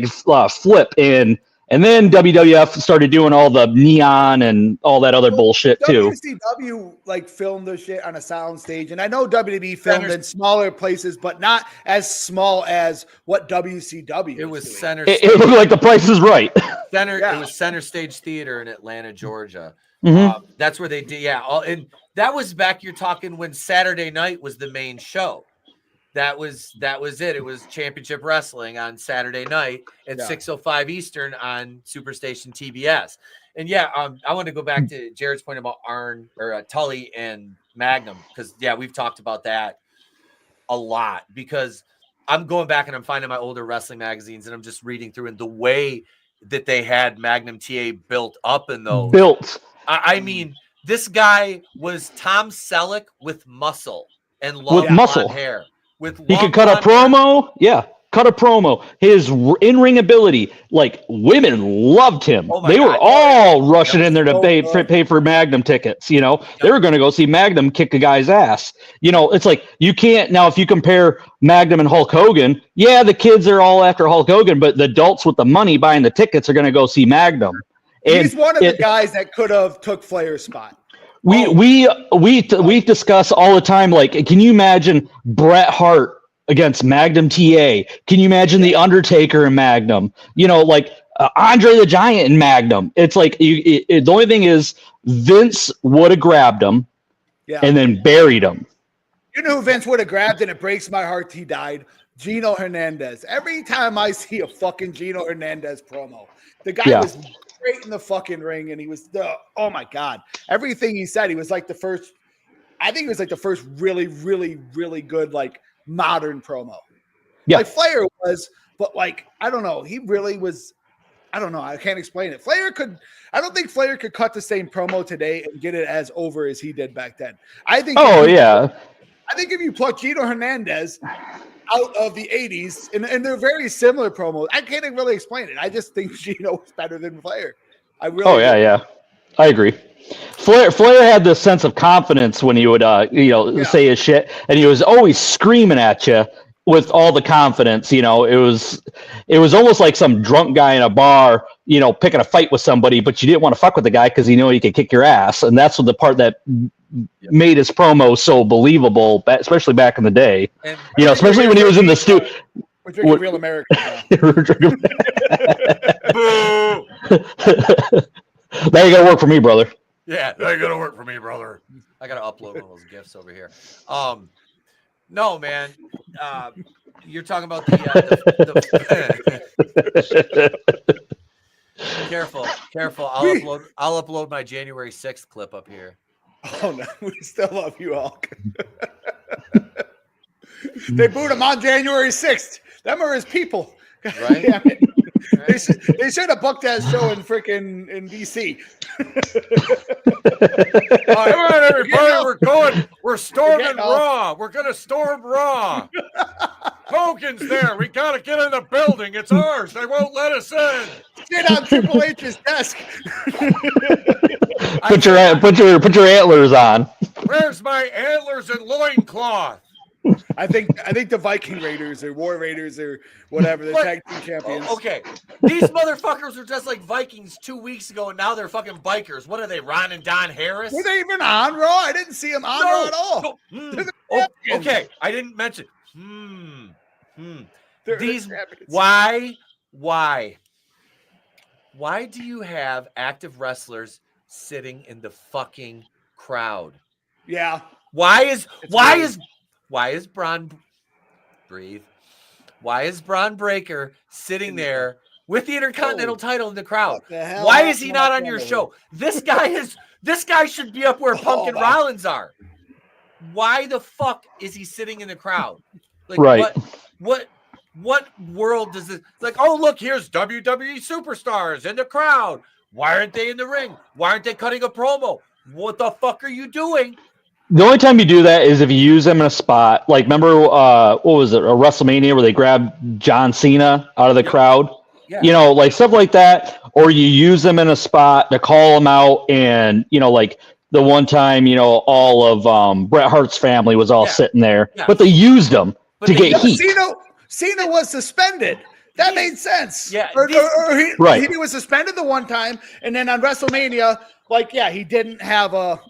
flip in, and then WWF started doing all the neon and all that other bullshit too. WCW like filmed their shit on a sound stage, and I know WWE filmed in smaller places, but not as small as what WCW. It was doing. center. It looked like The Price is Right. It was Center Stage Theater in Atlanta, Georgia. That's where they did. Yeah, and that was back. You're talking when Saturday night was the main show. That was it. It was Championship Wrestling on Saturday night at 6:05 Eastern on Superstation TBS. And I want to go back to Jared's point about Arn or Tully and Magnum, because we've talked about that a lot, because I'm going back and I'm finding my older wrestling magazines and I'm just reading through, and the way that they had Magnum TA built up in those. I mean, this guy was Tom Selleck with muscle and long blonde hair. He could cut a promo. Yeah, cut a promo. His in-ring ability, like, women loved him. They were all rushing in there to pay for Magnum tickets. You know, they were going to go see Magnum kick a guy's ass. You know, it's like, you can't now, if you compare Magnum and Hulk Hogan, the kids are all after Hulk Hogan, but the adults with the money buying the tickets are going to go see Magnum. And he's one of the guys that could have took Flair's spot. We discuss all the time, like, can you imagine Bret Hart against Magnum TA? Can you imagine The Undertaker and Magnum? You know, like Andre the Giant and Magnum. It's like the only thing is Vince would have grabbed him and then buried him. You know who Vince would have grabbed, and it breaks my heart he died? Gino Hernandez. Every time I see a fucking Gino Hernandez promo, the guy was great in the fucking ring, and he was oh my god, everything he said, he was like the first, I think it was like the first really, really, really good, like, modern promo. Like Flair was, but like, I don't know, he really was, I don't know, I can't explain it. I don't think Flair could cut the same promo today and get it as over as he did back then. I think I think if you pluck Gino Hernandez out of the 80s, and they're very similar promos, I can't even really explain it. I just think Gino was better than Flair. I really I agree. Flair had this sense of confidence when he would say his shit, and he was always screaming at you with all the confidence. You know, it was almost like some drunk guy in a bar, you know, picking a fight with somebody, but you didn't want to fuck with the guy because you know he could kick your ass, and that's what the part that made his promo so believable, especially back in the day. And you know, especially when he was in the studio. We're drinking real American now. That ain't gonna work for me, brother. Yeah, that ain't gonna work for me, brother. I gotta upload one of those GIFs over here. No, man. You're talking about the Careful. I'll upload my January 6th clip up here. Oh no, we still love you, Hulk. They booed him on January 6th. Them are his people. Right? Damn it. Right? They should have booked that show in freaking DC. All right, come on, everybody. We're storming Raw. We're gonna storm Raw. Hogan's there. We gotta get in the building. It's ours. They won't let us in. Sit on Triple H's desk. Put your antlers on. Where's my antlers and loincloth? I think the Viking Raiders or War Raiders or whatever, the tag team champions. Okay, these motherfuckers were just like Vikings 2 weeks ago, and now they're fucking bikers. What are they, Ron and Don Harris? Were they even on Raw? I didn't see them on Raw at all. No. Okay, I didn't mention. These why? Why do you have active wrestlers sitting in the fucking crowd? Yeah. Why is Braun Breaker sitting there with the Intercontinental title in the crowd? What the hell Why is he happened not on on your camera show? This guy should be up where Punk and my. Rollins are. Why the fuck is he sitting in the crowd? Like Right. what world does this like? Oh, look, here's WWE superstars in the crowd. Why aren't they in the ring? Why aren't they cutting a promo? What the fuck are you doing? The only time you do that is if you use them in a spot. Like, remember, what was it, a WrestleMania where they grabbed John Cena out of the crowd? Yeah. You know, like stuff like that. Or you use them in a spot to call them out. And, you know, like the one time, you know, all of Bret Hart's family was all sitting there. Yeah. But they used them to get heat. Cena was suspended. That made sense. Yeah, he was suspended the one time, and then on WrestleMania, he didn't have a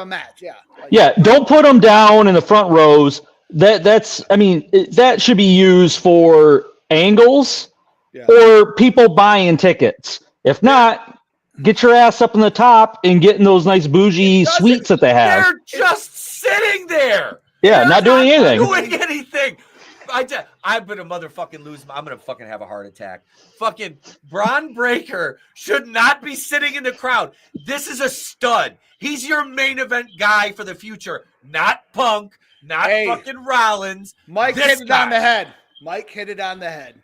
match. Yeah. Don't put them down in the front rows. That should be used for angles or people buying tickets. If not, get your ass up in the top and get in those nice bougie suites that they have. They're just sitting there. Yeah, not doing anything. I'm gonna motherfucking lose. I'm gonna fucking have a heart attack. Fucking Braun Breaker should not be sitting in the crowd. This is a stud. He's your main event guy for the future, not Punk, not fucking Rollins. Mike hit it on the head. Mike hit it on the head.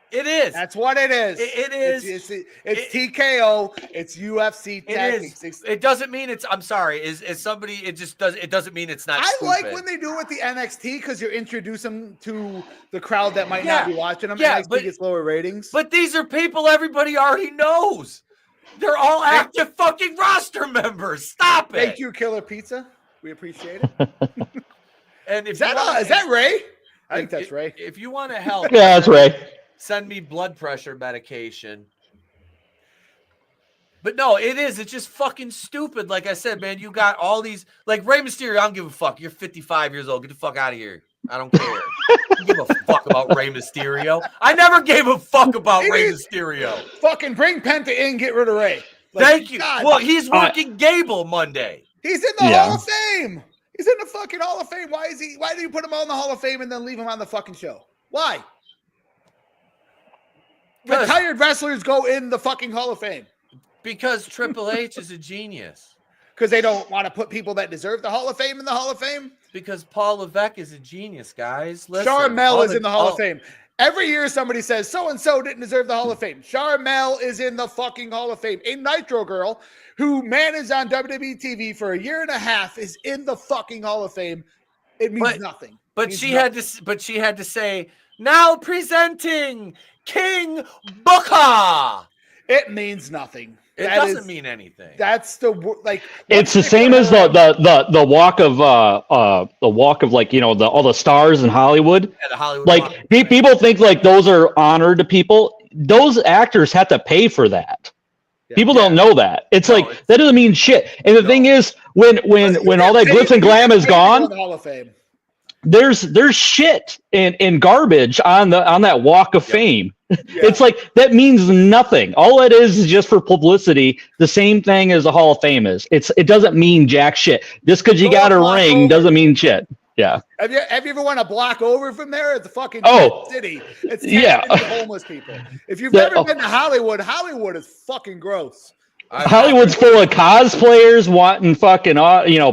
It is. That's what it is. It is. It's TKO. It's UFC tactics. It doesn't mean it's. I'm sorry. Is somebody? It just does. It doesn't mean it's not. I stupid. like when they do it with the NXT because you're introducing them to the crowd that might not be watching them. Yeah, NXT gets lower ratings. But these are people everybody already knows. They're all active fucking roster members. Stop it. Thank you, Killer Pizza. We appreciate it. And is that Ray? I think that's Ray. If you want to help, yeah, that's Ray. Send me blood pressure medication. But no, it is. It's just fucking stupid. Like I said, man, you got all these. Like Rey Mysterio, I don't give a fuck. You're 55 years old. Get the fuck out of here. I don't care. I don't give a fuck about Rey Mysterio. I never gave a fuck about Rey Mysterio. Fucking bring Penta in, get rid of Rey. Thank you. God. Well, he's working Gable Monday. He's in the Hall of Fame. He's in the fucking Hall of Fame. Why do you put him on the Hall of Fame and then leave him on the fucking show? Why? Retired wrestlers go in the fucking Hall of Fame. Because Triple H is a genius. Because they don't want to put people that deserve the Hall of Fame in the Hall of Fame? Because Paul Levesque is a genius, guys. Listen, Charmel is in the Hall of Fame. Every year somebody says so-and-so didn't deserve the Hall of Fame. Charmel is in the fucking Hall of Fame. A Nitro girl who managed on WWE TV for a year and a half is in the fucking Hall of Fame. It means nothing. But she had to say, now presenting King Booker. It means nothing. It doesn't mean anything. That's It's the same as the walk of like, you know, all the stars in Hollywood. Yeah, the Hollywood like walk. People think like those are honored to people. Those actors have to pay for that. People don't know that. It's that doesn't mean shit. And the thing is, when all that glitz and glam is gone, Hall of Fame. There's shit and garbage on that walk of fame. It's like that means nothing. All it is just for publicity. The same thing as the Hall of Fame is. It doesn't mean jack shit. Just because you got a ring doesn't mean shit. Yeah. Have you ever went a block over from there? It's a fucking city. It's homeless people. If you've never been to Hollywood, Hollywood is fucking gross. Hollywood's full of cosplayers wanting fucking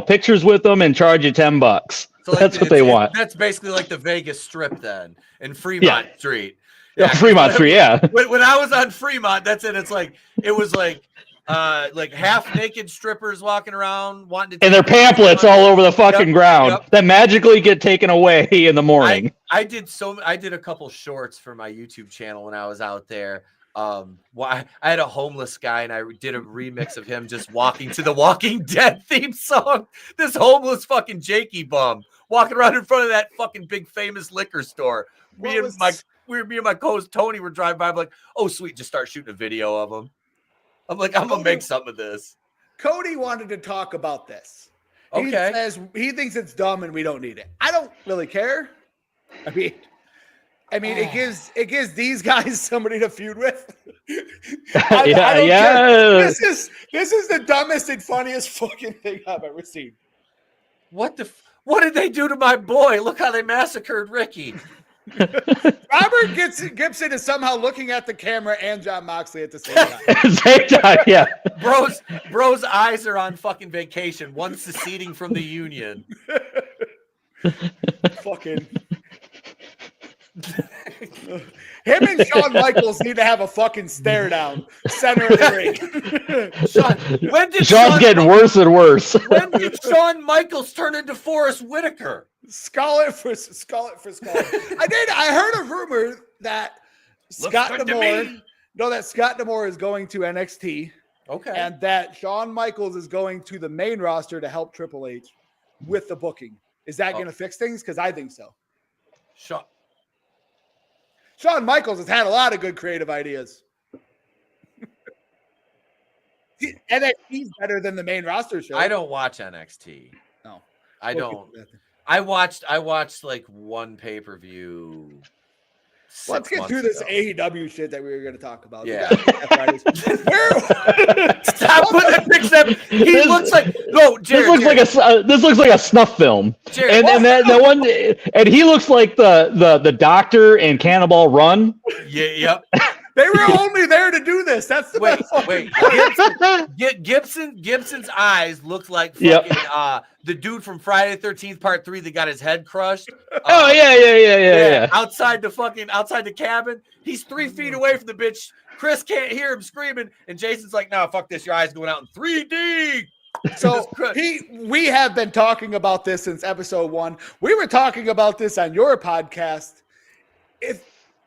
pictures with them and charge you $10. So that's what they want. That's basically like the Vegas Strip then in Fremont Street. Yeah, Fremont Street. Yeah. When I was on Fremont, that's it. It's like it was like half naked strippers walking around wanting to. And their pamphlets all over the fucking ground that magically get taken away in the morning. I did a couple shorts for my YouTube channel when I was out there. I had a homeless guy and I did a remix of him just walking to the Walking Dead theme song. This homeless fucking Jakey bum walking around in front of that fucking big famous liquor store. Me and my co-host Tony were driving by. I'm like, oh sweet, just start shooting a video of him. I'm like, I'm gonna make something of this. Cody wanted to talk about this. Okay. He says he thinks it's dumb and we don't need it. I don't really care. I mean, I mean, it gives these guys somebody to feud with. Yeah, yeah. This is the dumbest and funniest fucking thing I've ever seen. What did they do to my boy? Look how they massacred Ricky. Robert Gibson is somehow looking at the camera and John Moxley at the same time. Same time, yeah. Bro's eyes are on fucking vacation. One's seceding from the union. Fucking. Him and Shawn Michaels need to have a fucking stare down center of the ring. Shawn's getting worse and worse. When did Shawn Michaels turn into Forrest Whitaker? Skull it for skull. I heard a rumor that Scott D'Amore is going to NXT. Okay. And that Shawn Michaels is going to the main roster to help Triple H with the booking. Is that going to fix things? Because I think so. Shawn Michaels has had a lot of good creative ideas. NXT's better than the main roster show. I don't watch NXT. No. I don't. I watched like one pay-per-view. Let's get through this AEW shit that we were going to talk about. Yeah. Stop putting a picture up. He looks like Jared. This looks like a snuff film. Jared, and that one, and he looks like the doctor in Cannonball Run. Yeah. Yep. They were only there to do this. That's the wait. Gibson's eyes look like fucking the dude from Friday the 13th Part 3 that got his head crushed. Yeah. Outside the cabin. He's 3 feet away from the bitch. Chris can't hear him screaming, and Jason's like, "No, fuck this. Your eyes going out in 3D." So we have been talking about this since episode 1. We were talking about this on your podcast.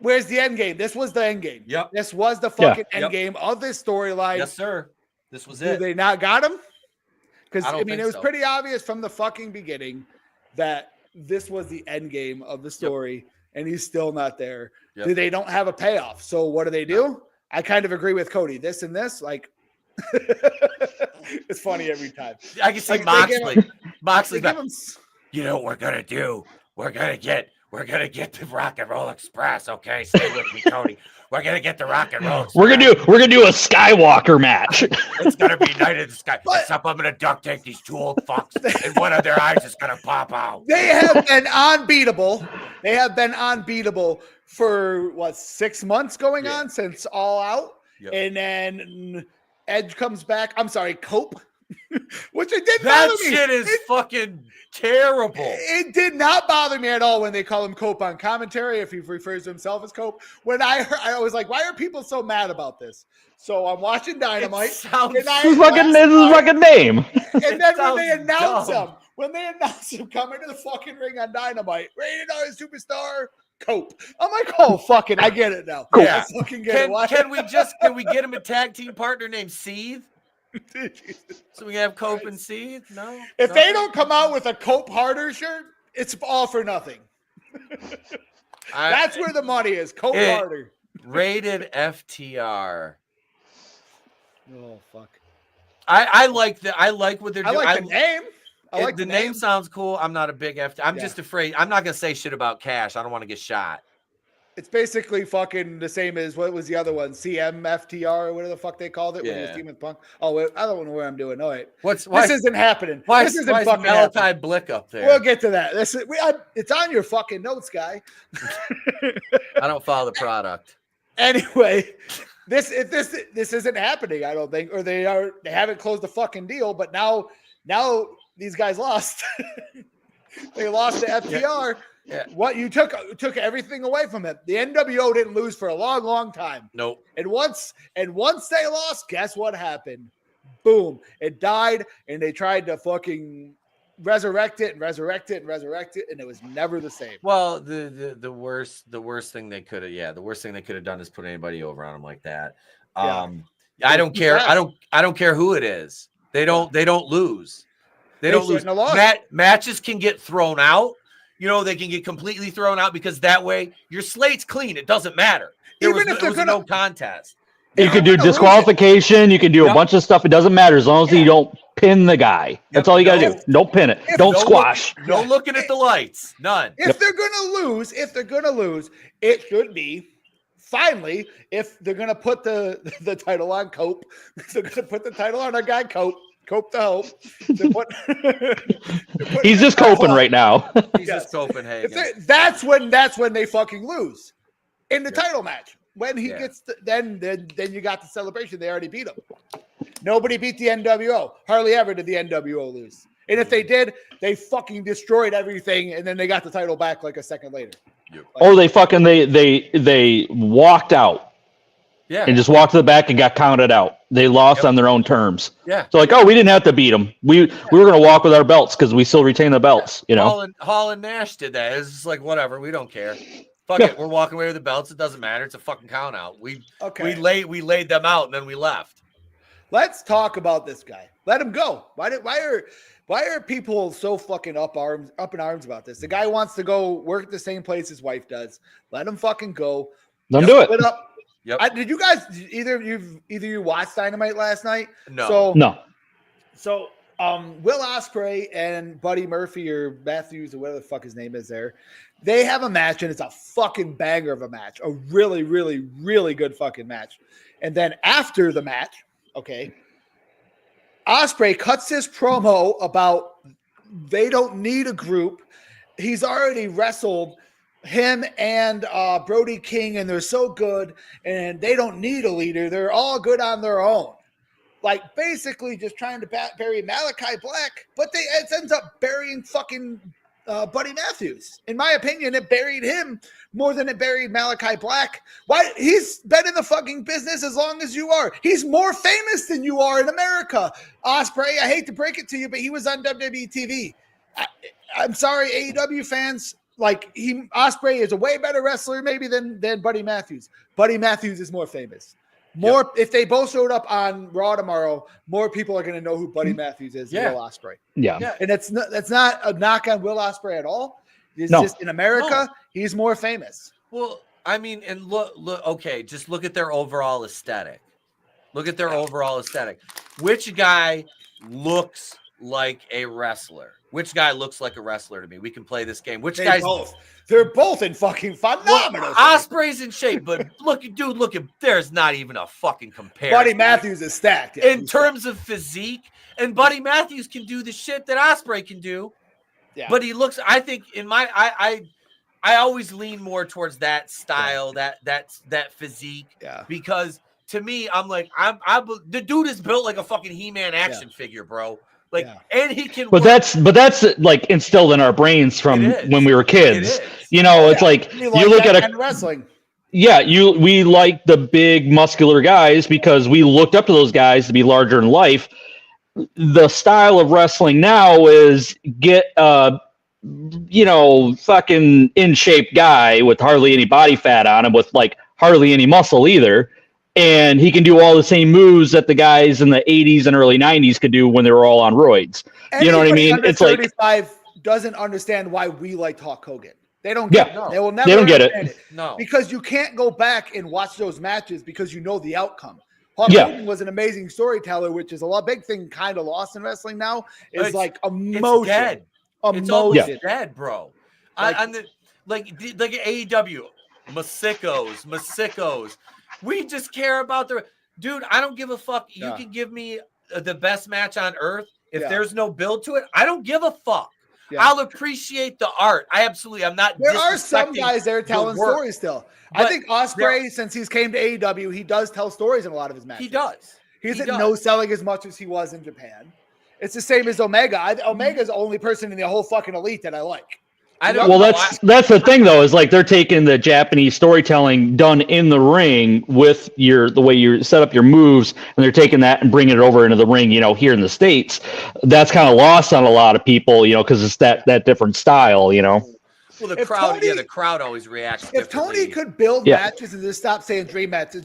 Where's the end game? This was the end game. Yep. This was the fucking end game of this storyline. Yes, sir. This was it. Do they not got him? Because I mean, it was so. pretty obvious from the fucking beginning that this was the end game of the story, and he's still not there. Yep. They don't have a payoff. So what do they do? No. I kind of agree with Cody. This and this, it's funny every time. I can see Moxley. You know what we're gonna do? We're gonna get the Rock and Roll Express. Okay, stay with me, Cody. We're gonna get the Rock and Roll Express. We're gonna do a Skywalker match. It's gonna be Night of the Sky. Except I'm gonna duct tape these 2 old fucks, and one of their eyes is gonna pop out. They have been unbeatable. For 6 months going on since All Out, and then Edge comes back. I'm sorry, Cope. Which it didn't bother me. That shit is fucking terrible. It did not bother me at all when they call him Cope on commentary, if he refers to himself as Cope. When I was like, why are people so mad about this? So I'm watching Dynamite. His fucking name. And then when they announce him coming to the fucking ring on Dynamite, Rated R Superstar Cope. I'm like, oh, fuck it. I get it now. Yeah. I fucking get it. Can we get him a tag team partner named Seethe? So we have Cope and Seethe? No. If they don't come out with a Cope Harder shirt, it's all for nothing. That's where the money is. Cope Harder. Rated FTR. Oh fuck. I like what they're doing. I like the name. The name sounds cool. I'm not a big FTR. I'm just afraid. I'm not gonna say shit about Cash. I don't want to get shot. It's basically fucking the same as what was the other one, CMFTR or whatever the fuck they called it when he was teaming with Punk. Oh, wait, I don't know what I'm doing. Oh wait, this isn't happening. This isn't fucking happening. Blick up there. We'll get to that. It's on your fucking notes, guy. I don't follow the product. Anyway, this isn't happening. I don't think, or they haven't closed the fucking deal. But now these guys lost. They lost to FTR. Yeah. What you took everything away from it. The NWO didn't lose for a long, long time. Nope. And once they lost, guess what happened? Boom. It died, and they tried to fucking resurrect it, and it was never the same. Well, the worst thing they could have done is put anybody over on them like that. I don't care. I don't care who it is. They don't lose. They don't lose. Matches can get thrown out. They can get completely thrown out because that way your slate's clean. It doesn't matter. There was no contest. You could do disqualification. You can do a bunch of stuff. It doesn't matter as long as you don't Pin the guy. That's all you got to do. Don't pin it. Don't squash. No looking at the lights. None. If they're gonna lose, it should be finally. If they're gonna put the title on Cope, they're gonna put the title on our guy Cope. Cope the Hope. He's just coping right now. He's just Copenhagen. That's when they fucking lose in the title match. When he gets then you got the celebration. They already beat him. Nobody beat the NWO. Hardly ever did the NWO lose. And if they did, they fucking destroyed everything, and then they got the title back like a second later. Or they walked out. Yeah. And just walked to the back and got counted out. They lost on their own terms. Yeah. So like, we didn't have to beat them. We were going to walk with our belts because we still retain the belts. You know. Hall and Nash did that. It's just like whatever. We don't care. Fuck it. We're walking away with the belts. It doesn't matter. It's a fucking count out. We laid them out and then we left. Let's talk about this guy. Let him go. Why are people so fucking up in arms about this? The guy wants to go work at the same place his wife does. Let him fucking go. Let him do it. Yep. Did you guys either you watched Dynamite last night? No. So Will Ospreay and Buddy Murphy or Matthews or whatever the fuck his name is there, they have a match and it's a fucking banger of a match. A really, really, really good fucking match. And then after the match, Ospreay cuts his promo about they don't need a group. He's already wrestled him and Brody King, and they're so good, and they don't need a leader. They're all good on their own. Like, basically just trying to bury Malachi Black, but it ends up burying fucking Buddy Matthews. In my opinion, it buried him more than it buried Malachi Black. Why? He's been in the fucking business as long as you are. He's more famous than you are in America. Ospreay, I hate to break it to you, but he was on WWE TV. I'm sorry, AEW fans. Like, Ospreay is a way better wrestler maybe than Buddy Matthews. Buddy Matthews is more famous. If they both showed up on Raw tomorrow, more people are going to know who Buddy Matthews is than Will Ospreay. Yeah. And that's not a knock on Will Ospreay at all. It's just in America, he's more famous. Well, I mean, and look, just look at their overall aesthetic. Which guy looks like a wrestler? Which guy looks like a wrestler to me? We can play this game. They're both in fucking phenomenal. Ospreay's in shape, but look, there's not even a fucking comparison. Buddy Matthews is stacked. In terms of physique, and Buddy Matthews can do the shit that Ospreay can do. Yeah. But he looks, I think, I always lean more towards that style, that physique. Yeah. Because to me, I'm like, the dude is built like a fucking He-Man action figure, bro. Like, and he can. But that's like instilled in our brains from when we were kids. You know, it's like you look at wrestling. Yeah, we like the big muscular guys because we looked up to those guys to be larger in life. The style of wrestling now is get fucking in shape guy with hardly any body fat on him, with like hardly any muscle either. And he can do all the same moves that the guys in the 80s and early 90s could do when they were all on roids. You know what I mean? It's 35 doesn't understand why we like Hulk Hogan. They don't get it. They will never get it. No. Because you can't go back and watch those matches because you know the outcome. Hulk Hogan was an amazing storyteller, which is a big thing kind of lost in wrestling now. Is like emotion. It's dead. It's always dead, bro. Like AEW, Masicos. We just care about dude. I don't give a fuck. You can give me the best match on earth. If there's no build to it, I don't give a fuck. Yeah. I'll appreciate the art. I'm not. There are some guys there telling stories still. But I think Ospreay, since he's came to AEW, he does tell stories in a lot of his matches. He does. He isn't no-selling as much as he was in Japan. It's the same as Omega. Omega's the only person in the whole fucking elite that I like. That's the thing though, is like they're taking the Japanese storytelling done in the ring with the way you set up your moves, and they're taking that and bringing it over into the ring. Here in the States, that's kind of lost on a lot of people. Because it's that different style. Well, the crowd always reacts. If Tony could build matches and just stop saying dream match,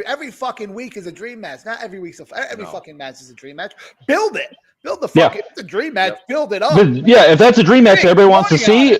every fucking week is a dream match. Not every week, every fucking match is a dream match. Build it. Build the fucking it's a dream match. Build it up. But, if that's a dream match that everybody wants to see,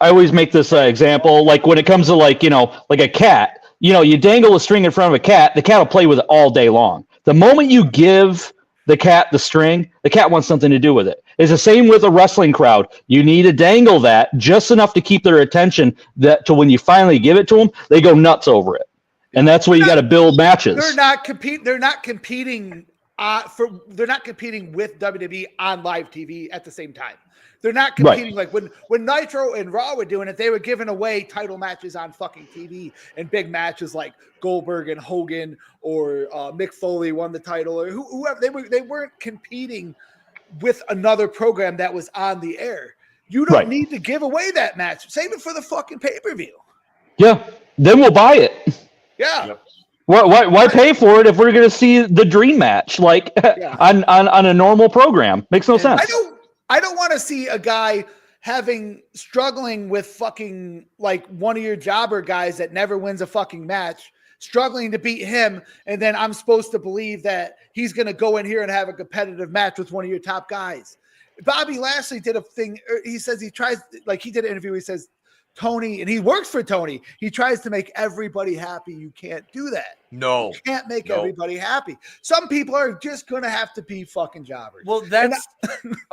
I always make this example. Like when it comes to like a cat, you dangle a string in front of a cat, the cat will play with it all day long. The moment you give the cat the string, the cat wants something to do with it. It's the same with a wrestling crowd. You need to dangle that just enough to keep their attention that to when you finally give it to them, they go nuts over it. And that's where you got to build matches. They're not competing. They're not competing with WWE on live TV at the same time. They're not competing like when Nitro and Raw were doing it. They were giving away title matches on fucking TV and big matches like Goldberg and Hogan or Mick Foley won the title or whoever. They weren't competing with another program that was on the air. You don't need to give away that match. Save it for the fucking pay-per-view. Yeah, then we'll buy it. Yeah. Yep. Why pay for it if we're going to see the dream match on a normal program? Makes no sense. I don't want to see a guy struggling with fucking like one of your jobber guys that never wins a fucking match, struggling to beat him, and then I'm supposed to believe that he's going to go in here and have a competitive match with one of your top guys. Bobby Lashley did a thing. He says he tries, like he did an interview. He says, Tony, and he works for Tony. He tries to make everybody happy. You can't do that. No. You can't make everybody happy. Some people are just going to have to be fucking jobbers. Well, that's...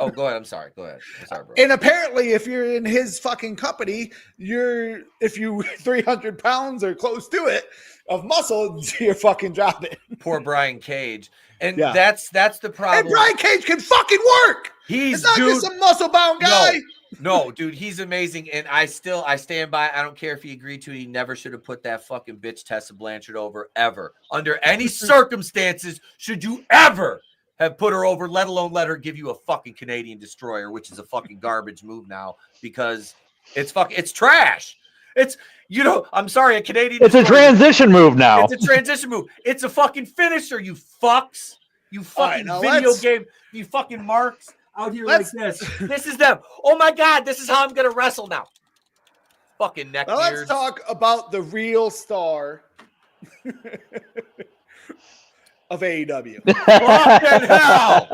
Oh, go ahead. I'm sorry. Go ahead. I'm sorry, bro. And apparently, if you're in his fucking company, if you 300 pounds or close to it of muscle, you're fucking jobbing. Poor Brian Cage. And that's the problem. And Brian Cage can fucking work. It's not just a muscle-bound guy. No, dude, he's amazing, and I stand by. I don't care if he agreed to it. He never should have put that fucking bitch Tessa Blanchard over, ever. Under any circumstances should you ever have put her over, let alone let her give you a fucking Canadian Destroyer, which is a fucking garbage move now because it's trash. It's, I'm sorry, a Canadian It's Destroyer. a transition move now. It's a transition move. It's a fucking finisher, you fucks. You fucking game, you fucking marks. Out here like this. This is them. Oh my God, this is how I'm gonna wrestle now. Fucking neck. Now let's talk about the real star of AEW. Fucking hell.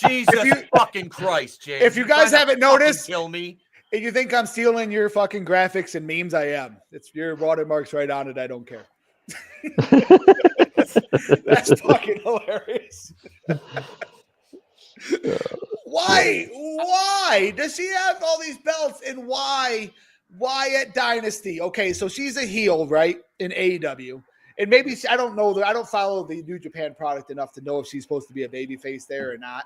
Jesus fucking Christ, James. If you guys haven't noticed, kill me. If you think I'm stealing your fucking graphics and memes, I am. It's your watermarks right on it. I don't care. That's fucking hilarious. Why does she have all these belts, and why at Dynasty? Okay, so she's a heel, right, in AEW, and maybe I don't know. I don't follow the New Japan product enough to know if she's supposed to be a babyface there or not.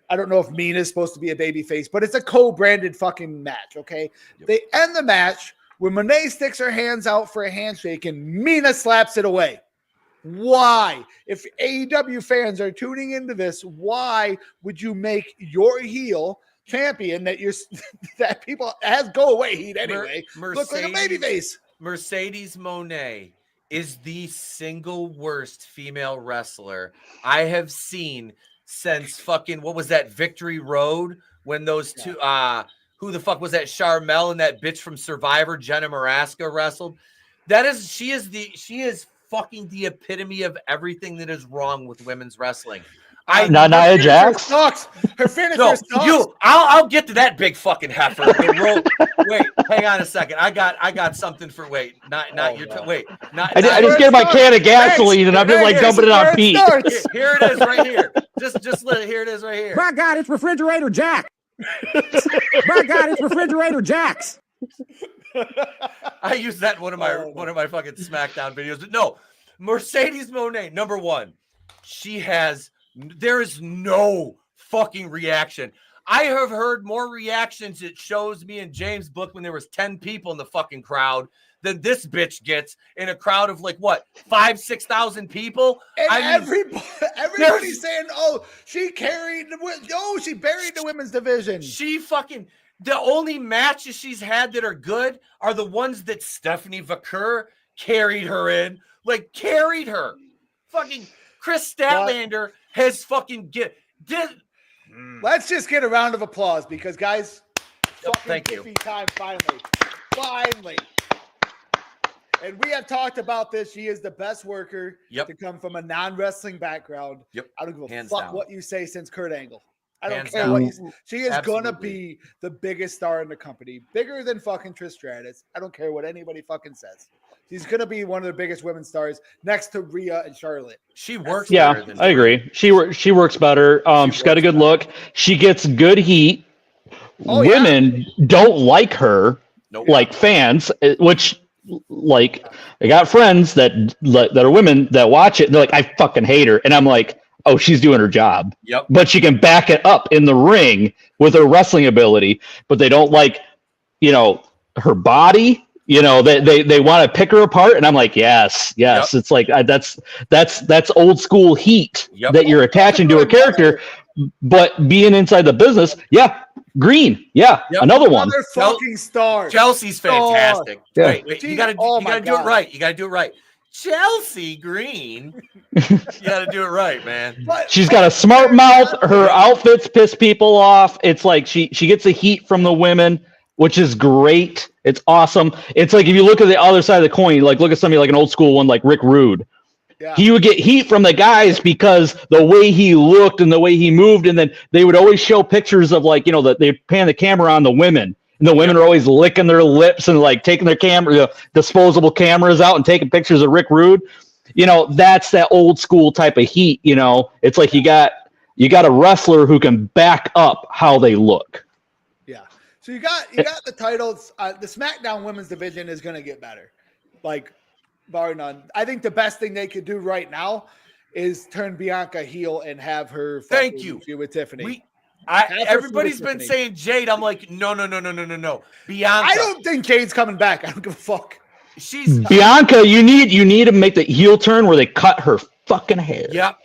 I don't know if Mina's supposed to be a babyface, but it's a co-branded fucking match. Okay, They end the match when Monet sticks her hands out for a handshake, and Mina slaps it away. Why? If AEW fans are tuning into this, why would you make your heel champion that people has go away heat anyway look like a babyface? Mercedes Moné is the single worst female wrestler I have seen since fucking what was that Victory Road when those two who the fuck was that Charmel and that bitch from Survivor Jenna Maraska wrestled? She is fucking the epitome of everything that is wrong with women's wrestling. Nia Jax sucks. Her finisher sucks. I'll get to that big fucking heifer. Wait, hang on a second. I got something for wait. Not your wait. Not. I just get my can of gasoline and I'm just like dumping it on Pete. Here it is right here. Just let it. Here it is right here. My God, it's Refrigerator Jack. My God, it's Refrigerator Jax. I use that in one of my fucking SmackDown videos. But no, Mercedes Moné, number one. There is no fucking reaction. I have heard more reactions at shows me and James booked when there was 10 people in the fucking crowd than this bitch gets in a crowd of like what 5,000-6,000 people. And everybody's saying, "Oh, she buried the women's division." The only matches she's had that are good are the ones that Stephanie Vaquer carried her in. Like, carried her. Fucking Chris Statlander has fucking Let's just get a round of applause because, guys, thank you. Time finally. And we have talked about this. She is the best worker to come from a non-wrestling background. Yep. I don't give a Hands fuck down. what you say since Kurt Angle. I don't Hands care down. what you say. She is going to Absolutely. be the biggest star in the company. Bigger than fucking Trish Stratus. I don't care what anybody fucking says. She's gonna be one of the biggest women's stars next to Rhea and Charlotte. She works Yeah, better than I agree. She works better. She's got a good look. She gets good heat. Oh, yeah. Women don't like her, Nope. like fans, which like I got friends that are women that watch it. And they're like, I fucking hate her, and I'm like, oh, she's doing her job. Yep. But she can back it up in the ring with her wrestling ability. But they don't like, her body. They want to pick her apart, and I'm like, yes. Yep. It's like that's old school heat Yep. that you're attaching to a character. But being inside the business, Green, Yep. another one. Another fucking star. Chelsea's fantastic. Yeah. Wait, you gotta do it right. You gotta do it right. Chelsea Green. You gotta do it right, man. She's got a smart mouth. Her outfits piss people off. It's like she gets the heat from the women, which is great. It's awesome. It's like if you look at the other side of the coin, like look at somebody like an old school one like Rick Rude. Yeah. He would get heat from the guys because the way he looked and the way he moved, and then they would always show pictures of like, that they pan the camera on the women, and the women are always licking their lips and like taking their camera, disposable cameras out and taking pictures of Rick Rude. That's that old school type of heat. It's like you got a wrestler who can back up how they look. Yeah. So you got the titles. The SmackDown Women's Division is going to get better, like bar none. I think the best thing they could do right now is turn Bianca heel and have her. Thank you. With Tiffany. Everybody's been saying Jade. I'm like, no. Bianca. I don't think Jade's coming back. I don't give a fuck. She's Bianca. You need to make the heel turn where they cut her fucking hair. Yep.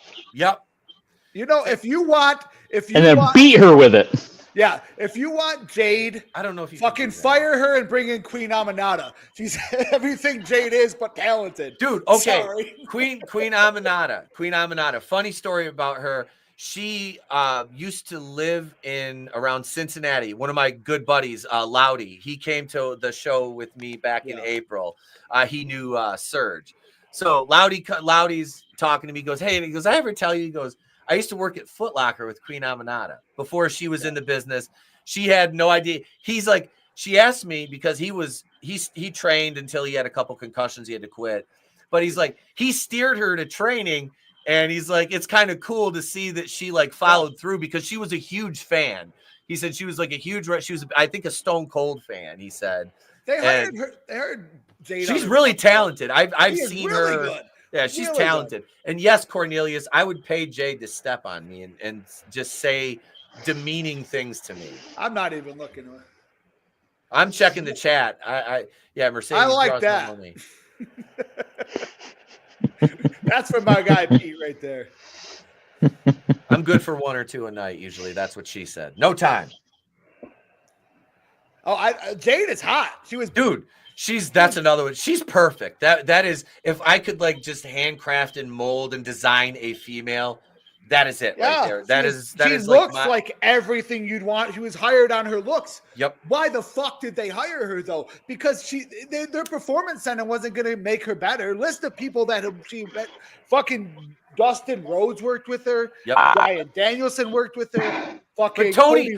If you want, beat her with it. Yeah, if you want Jade, I don't know if you fucking fire her and bring in Queen Aminata. She's everything Jade is, but talented. Dude, okay. Sorry. Queen Aminata. Funny story about her. She used to live around Cincinnati. One of my good buddies, Loudy, he came to the show with me back in April. He knew Serge. So Loudy's talking to me, goes, hey, and he goes, I ever tell you, he goes, I used to work at Foot Locker with Queen Aminata before she was in the business. She had no idea. He's like, she asked me because he trained until he had a couple concussions. He had to quit. But he's like, he steered her to training. And he's like, it's kind of cool to see that she like followed through because she was a huge fan. He said she was like she was, I think, a Stone Cold fan. He said they heard Jade. She's really talented. I've seen really her. Good. Yeah, she's really talented. Good. And yes, Cornelius, I would pay Jade to step on me and just say demeaning things to me. I'm not even looking. I'm checking the chat. Mercedes. I like that. That's for my guy Pete right there. I'm good for 1 or 2 a night. Usually, that's what she said. No time. Oh, Jade is hot. She was, dude. That's another one. She's perfect. That is, if I could like just handcraft and mold and design a female, that is it right there. That is looks like everything you'd want. She was hired on her looks. Yep. Why the fuck did they hire her though? Because their performance center wasn't going to make her better. List of people that fucking Dustin Rhodes worked with her. Yep. Brian Danielson worked with her. Fucking Tony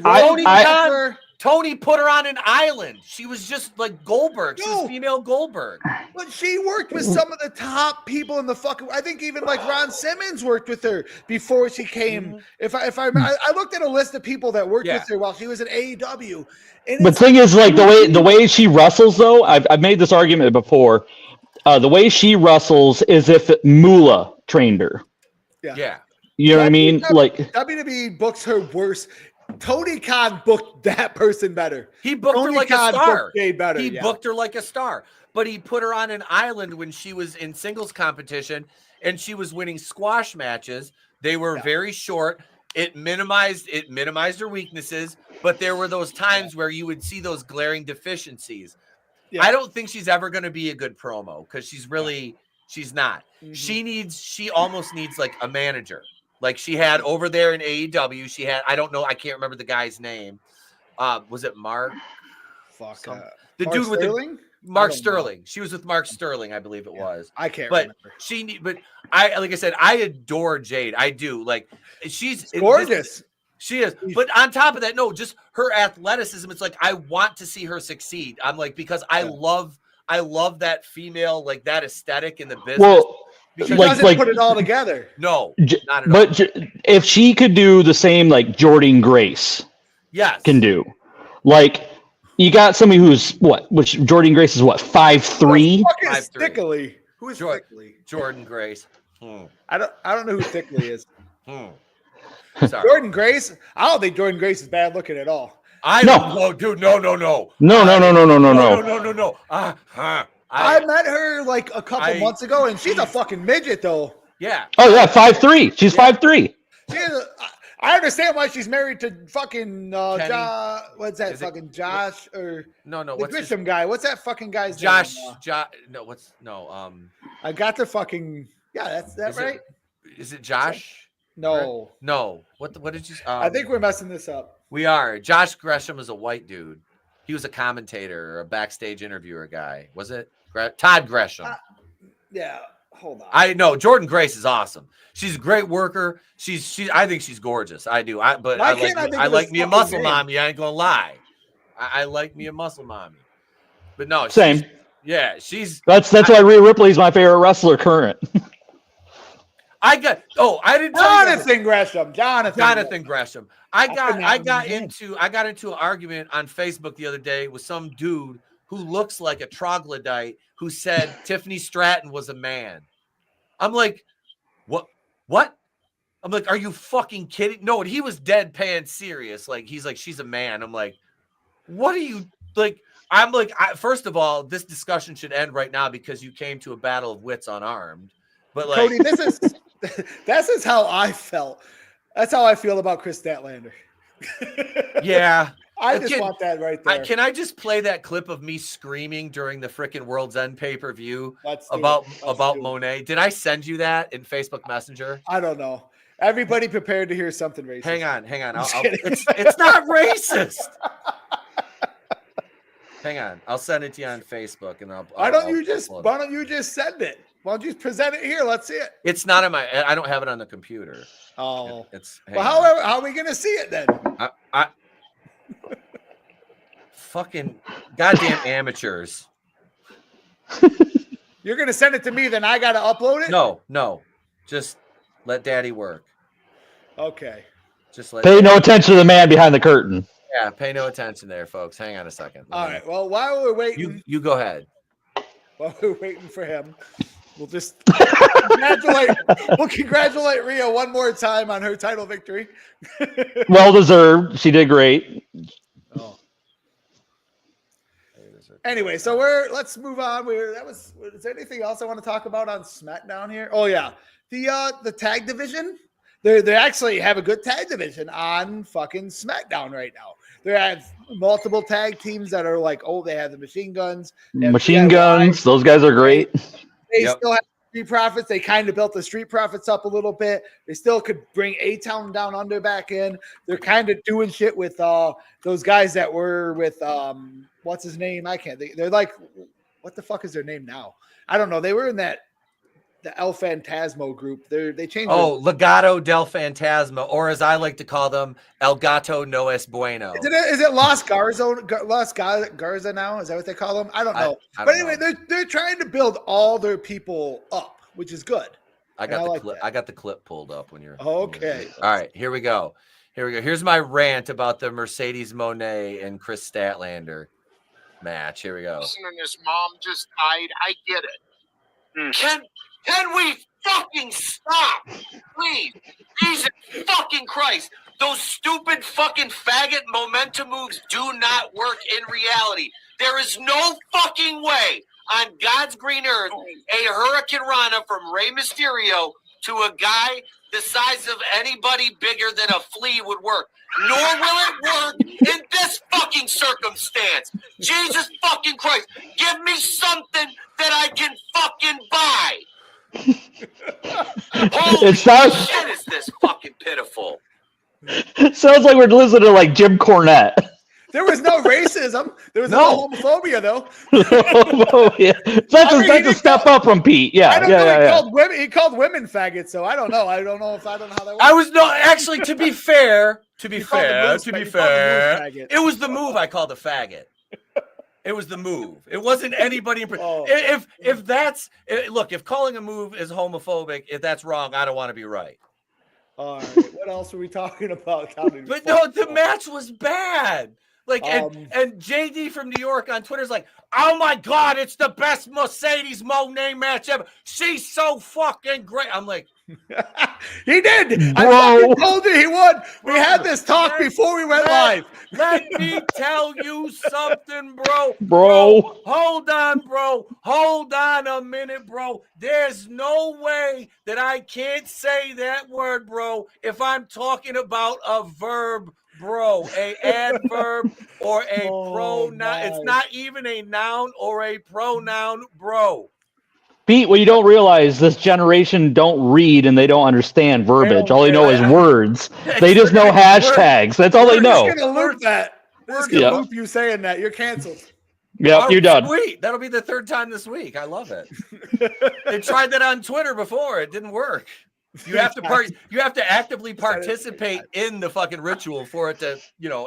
put her on an island. She was just like Goldberg. She was female Goldberg. But she worked with some of the top people in the fucking. I think even like Ron Simmons worked with her before she came. Mm-hmm. I looked at a list of people that worked with her while she was at AEW. But the thing is, like the way she wrestles, though, I've made this argument before. The way she wrestles is if Moolah trained her. Yeah. You know what I mean? Like WWE books her worse. Tony Khan booked that person better. He booked her like a star. Better, he booked her like a star, but he put her on an island when she was in singles competition and she was winning squash matches. They were very short. It minimized her weaknesses, but there were those times where you would see those glaring deficiencies. Yeah. I don't think she's ever going to be a good promo because she's not. Mm-hmm. She almost needs like a manager. Like she had over there in AEW, she had, I don't know, I can't remember the guy's name. Was it Mark? The Mark dude Sterling? With Mark Sterling. She was with Mark Sterling, I believe it was. I can't remember. But like I said, I adore Jade. I do. Like she's gorgeous. She is. But on top of that, no, just her athleticism. It's like I want to see her succeed. I'm like, because I love I love that female, like that aesthetic in the business. Well, She because doesn't put it all together. no, not at all. but if she could do the same like Jordan Grace Yes, can do, like you got somebody who's which Jordan Grace is 5'3". Fucking 5'3". Stickly. Who is Stickly? Jordan Grace. I don't know who Stickly is. Sorry. Jordan Grace. I don't think Jordan Grace is bad looking at all. No, dude, no. No. I met her like a couple months ago, and she's a fucking midget, though. Yeah. Oh yeah, 5'3". She's 5'3". I understand why she's married to fucking what's that Is it- fucking Josh or No, the what's his, Grisham guy? What's that fucking guy's Josh? name? I got the fucking that's that Is right? Is it Josh? No, No. What did you? I think we're messing this up. we are. Josh Gresham is a white dude. He was a commentator or a backstage interviewer guy. Was it Todd Gresham? Yeah, hold on. I know Jordan Grace is awesome. She's a great worker. I think she's gorgeous. I do. I like me a muscle mommy. I ain't gonna lie. I like me a muscle mommy. But no, Same. She's That's why Rhea Ripley's my favorite wrestler current. I didn't tell you Jonathan Gresham. Jonathan Gresham. I couldn't got name into an argument on Facebook the other day with some dude who looks like a troglodyte who said Tiffany Stratton was a man. I'm like, what? I'm like, are you fucking kidding? No, and he was deadpan serious. Like, he's like, she's a man. I'm like, what are you like? I'm like, first of all, this discussion should end right now because you came to a battle of wits unarmed. But like, Cody, this is how I felt. That's how I feel about Chris Statlander. yeah. I just want that right there. Can I just play that clip of me screaming during the freaking World's End pay-per-view about Monet? Did I send you that in Facebook Messenger? I don't know. Everybody prepared to hear something racist. Hang on. It's not racist. Hang on. I'll send it to you on Facebook, and why don't you just send it? Why don't you present it here? Let's see it. It's not on I don't have it on the computer. Oh, well, how are we gonna see it then? I fucking goddamn amateurs. You're gonna send it to me, then I gotta upload it? No. Just let Daddy work. Okay. Just let Pay no attention to the man behind the curtain. Yeah, pay no attention there, folks. Hang on a second. All right. Well, while we're waiting, you go ahead. While we're waiting for him, we'll just congratulate Rhea one more time on her title victory. Well deserved. She did great. Oh. Anyway, so let's move on. Is there anything else I want to talk about on SmackDown here? Oh yeah, the tag division. They actually have a good tag division on fucking SmackDown right now. They have multiple tag teams that are like, they have the Machine Guns. Machine Guns. Those guys are great. They still have Street Profits. They kind of built the Street Profits up a little bit. They still could bring A-Town down under back in. They're kind of doing shit with those guys that were with what's his name? I can't think. They're like, what the fuck is their name now? I don't know. They were in the El Fantasmo group. They changed. Legado del Fantasma, or as I like to call them, El Gato No Es Bueno. Is it Los Garza now? Is that what they call them? I don't know. But anyway, they're trying to build all their people up, which is good. I got the clip pulled up when you're okay. All right, here we go. Here's my rant about the Mercedes Moné and Chris Statlander match. Here we go. And his mom just died. I get it. Can we fucking stop? Please. Jesus fucking Christ. Those stupid fucking faggot momentum moves do not work in reality. There is no fucking way on God's green earth a Hurricane Rana from Rey Mysterio to a guy the size of anybody bigger than a flea would work. Nor will it work in this fucking circumstance. Jesus fucking Christ. Give me something that I can fucking buy. Holy shit, is this fucking pitiful. It sounds like we're listening to like Jim Cornette. There was no racism. There was no homophobia, though. Yeah. That's a step up from Pete. Yeah. I don't know. He called women faggots, so I don't know. I don't know how that works. I was actually, to be fair, it was the move I called a faggot. It was the move. It wasn't anybody. Oh. If that's look, if calling a move is homophobic, if that's wrong, I don't want to be right. All right. What else are we talking about? But no, the match was bad. Like, and JD from New York on Twitter is like, oh my God, it's the best Mercedes Moné match ever. She's so fucking great. I'm like, he did. Bro. I fucking told you he won. We had this talk before we went live. Let me tell you something, bro. Bro. Hold on, bro. Hold on a minute, bro. There's no way that I can't say that word, bro, if I'm talking about a verb, bro, a adverb or a pronoun. It's not even a noun or a pronoun, bro. Pete, what you don't realize, this generation don't read and they don't understand verbiage. All they know is words. They just know hashtags. That's all they know. We're going to loop that. We're just going to loop you saying that. You're canceled. Yep, you're done. Sweet. That'll be the third time this week. I love it. They tried that on Twitter before. It didn't work. You have to actively participate in the fucking ritual for it to,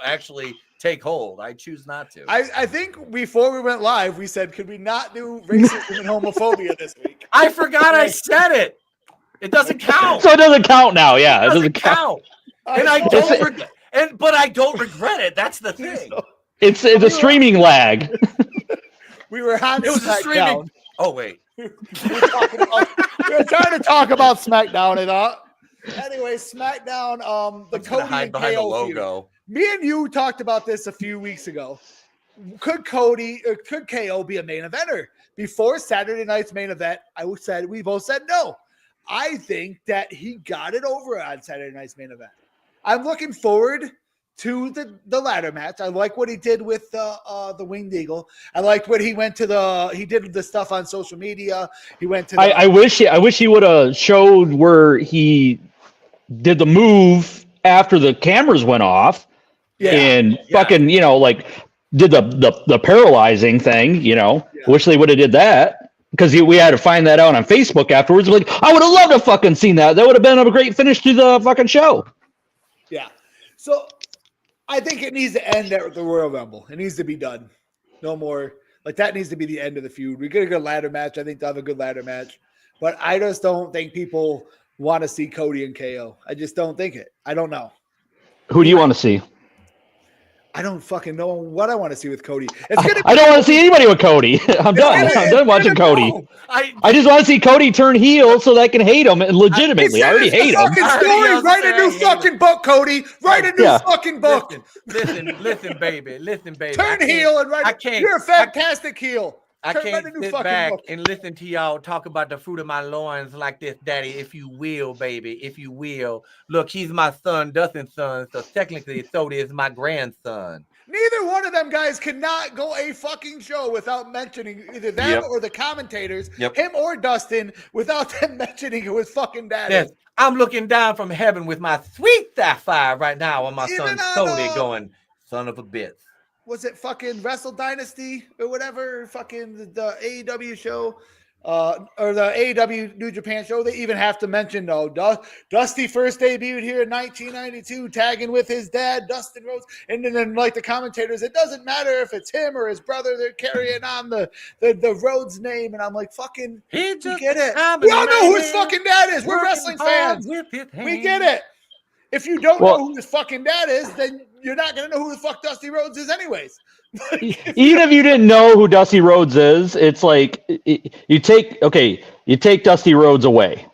actually take hold. I choose not to. I think before we went live, we said, could we not do racism and homophobia this week? I forgot I said it. It doesn't count. So it doesn't count now. Yeah, it doesn't count. And I don't but I don't regret it. That's the thing. It's a streaming lag. We were on. It was a streaming. Oh wait. We were trying to talk about SmackDown and anyway, SmackDown. The Cody hide and behind the KO logo. Feud. Me and you talked about this a few weeks ago. Could KO be a main eventer before Saturday night's main event? We both said no. I think that he got it over on Saturday night's main event. I'm looking forward to the ladder match. I like what he did with the Winged Eagle. I liked what he did the stuff on social media. He went to I wish he would have showed where he did the move after the cameras went off. Fucking, did the paralyzing thing, Wish they would have did that. Because we had to find that out on Facebook afterwards. Like, I would have loved to fucking seen that. That would have been a great finish to the fucking show. Yeah. So I think it needs to end at the Royal Rumble. It needs to be done. No more. Like, that needs to be the end of the feud. We get a good ladder match. I think they'll have a good ladder match. But I just don't think people want to see Cody and KO. I just don't think it. I don't know. Who do you want to see? I don't fucking know what I want to see with Cody. I don't want to see anybody with Cody. I'm done. I'm done watching Cody. I just want to see Cody turn heel so that I can hate him legitimately. I already hate him. Story. Write a new fucking book, Cody. Write a new fucking book. Listen, baby. Turn heel and write. You're a fantastic heel. I can't sit back and listen to y'all talk about the fruit of my loins like this, Daddy, if you will, baby, if you will. Look, he's my son, Dustin's son, so technically so is my grandson. Neither one of them guys cannot go a fucking show without mentioning either them or the commentators, him or Dustin, without them mentioning who his fucking dad is. I'm looking down from heaven with my sweet sapphire right now on my son's Cody going, son of a bitch. Was it fucking Wrestle Dynasty or whatever? Fucking the AEW show or the AEW New Japan show. They even have to mention, Dusty first debuted here in 1992, tagging with his dad, Dustin Rhodes. And then like the commentators, it doesn't matter if it's him or his brother. They're carrying on the Rhodes name. And I'm like, fucking, we get it. We all know who his fucking dad is. We're wrestling fans. We get it. If you don't know who his fucking dad is, then you're not going to know who the fuck Dusty Rhodes is anyways. Even if you didn't know who Dusty Rhodes is, it's like you take Dusty Rhodes away.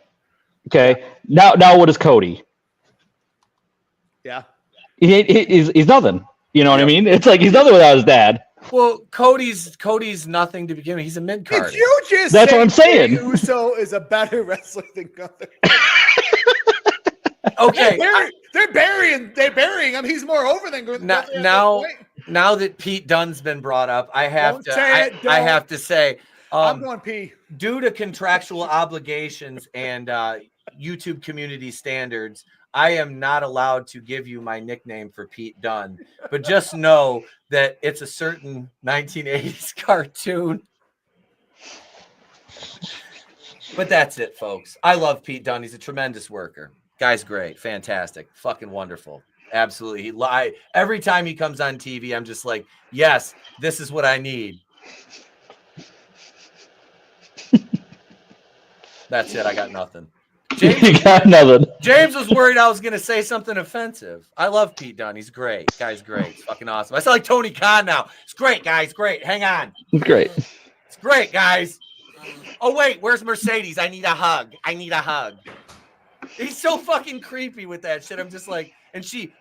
Okay. Now what is Cody? Yeah. He's nothing. You know what I mean? It's like he's nothing without his dad. Well, Cody's nothing to begin with. He's a mid-card. If you just That's what I'm saying. Uso is a better wrestler than Gunther. Okay, they're burying him. He's more over than Gunther. Now that Pete Dunne's been brought up, I have to say, I'm going P. Due to contractual obligations and YouTube community standards, I am not allowed to give you my nickname for Pete Dunne. But just know that it's a certain 1980s cartoon. But that's it, folks. I love Pete Dunne. He's a tremendous worker. Guy's great. Fantastic. Fucking wonderful. Absolutely. Every time he comes on TV, I'm just like, yes, this is what I need. That's it. I got nothing. You got nothing. James was worried I was going to say something offensive. I love Pete Dunne. He's great. Guy's great. It's fucking awesome. I sound like Tony Khan now. It's great, guys. Great. Hang on. Great. It's great, guys. Oh, wait. Where's Mercedes? I need a hug. I need a hug. He's so fucking creepy with that shit. I'm just like, and she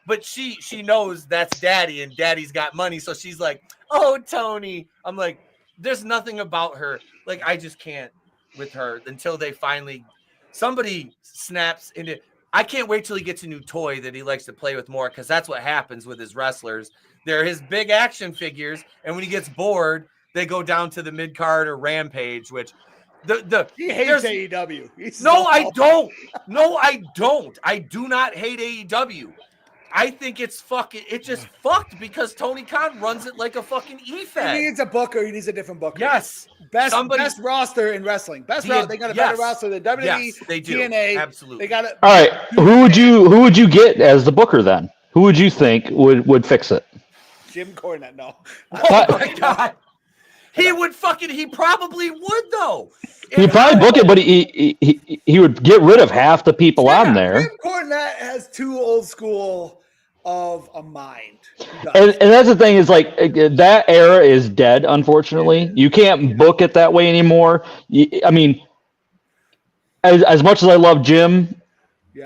knows that's daddy and daddy's got money. So she's like, oh, Tony. I'm like, there's nothing about her. Like, I just can't with her until they finally, somebody snaps into, I can't wait till he gets a new toy that he likes to play with more. Cause that's what happens with his wrestlers. They're his big action figures. And when he gets bored, they go down to the mid card or Rampage, which he hates AEW. I don't. No, I don't. I do not hate AEW. I think it's just fucked because Tony Khan runs it like a fucking e-fed. He needs a booker. He needs a different booker. Yes. Best roster in wrestling. They got a better roster than WWE, yes, they do. TNA. Absolutely. They got it. All right. Who would you get as the booker then? Who would you think would fix it? Jim Cornette, no. Oh my God. He probably would though. He'd probably book it, but he would get rid of half the people on there. Jim Cornette has too old school of a mind. And that's the thing is like that era is dead, unfortunately. You can't book it that way anymore. I mean, as much as I love Jim,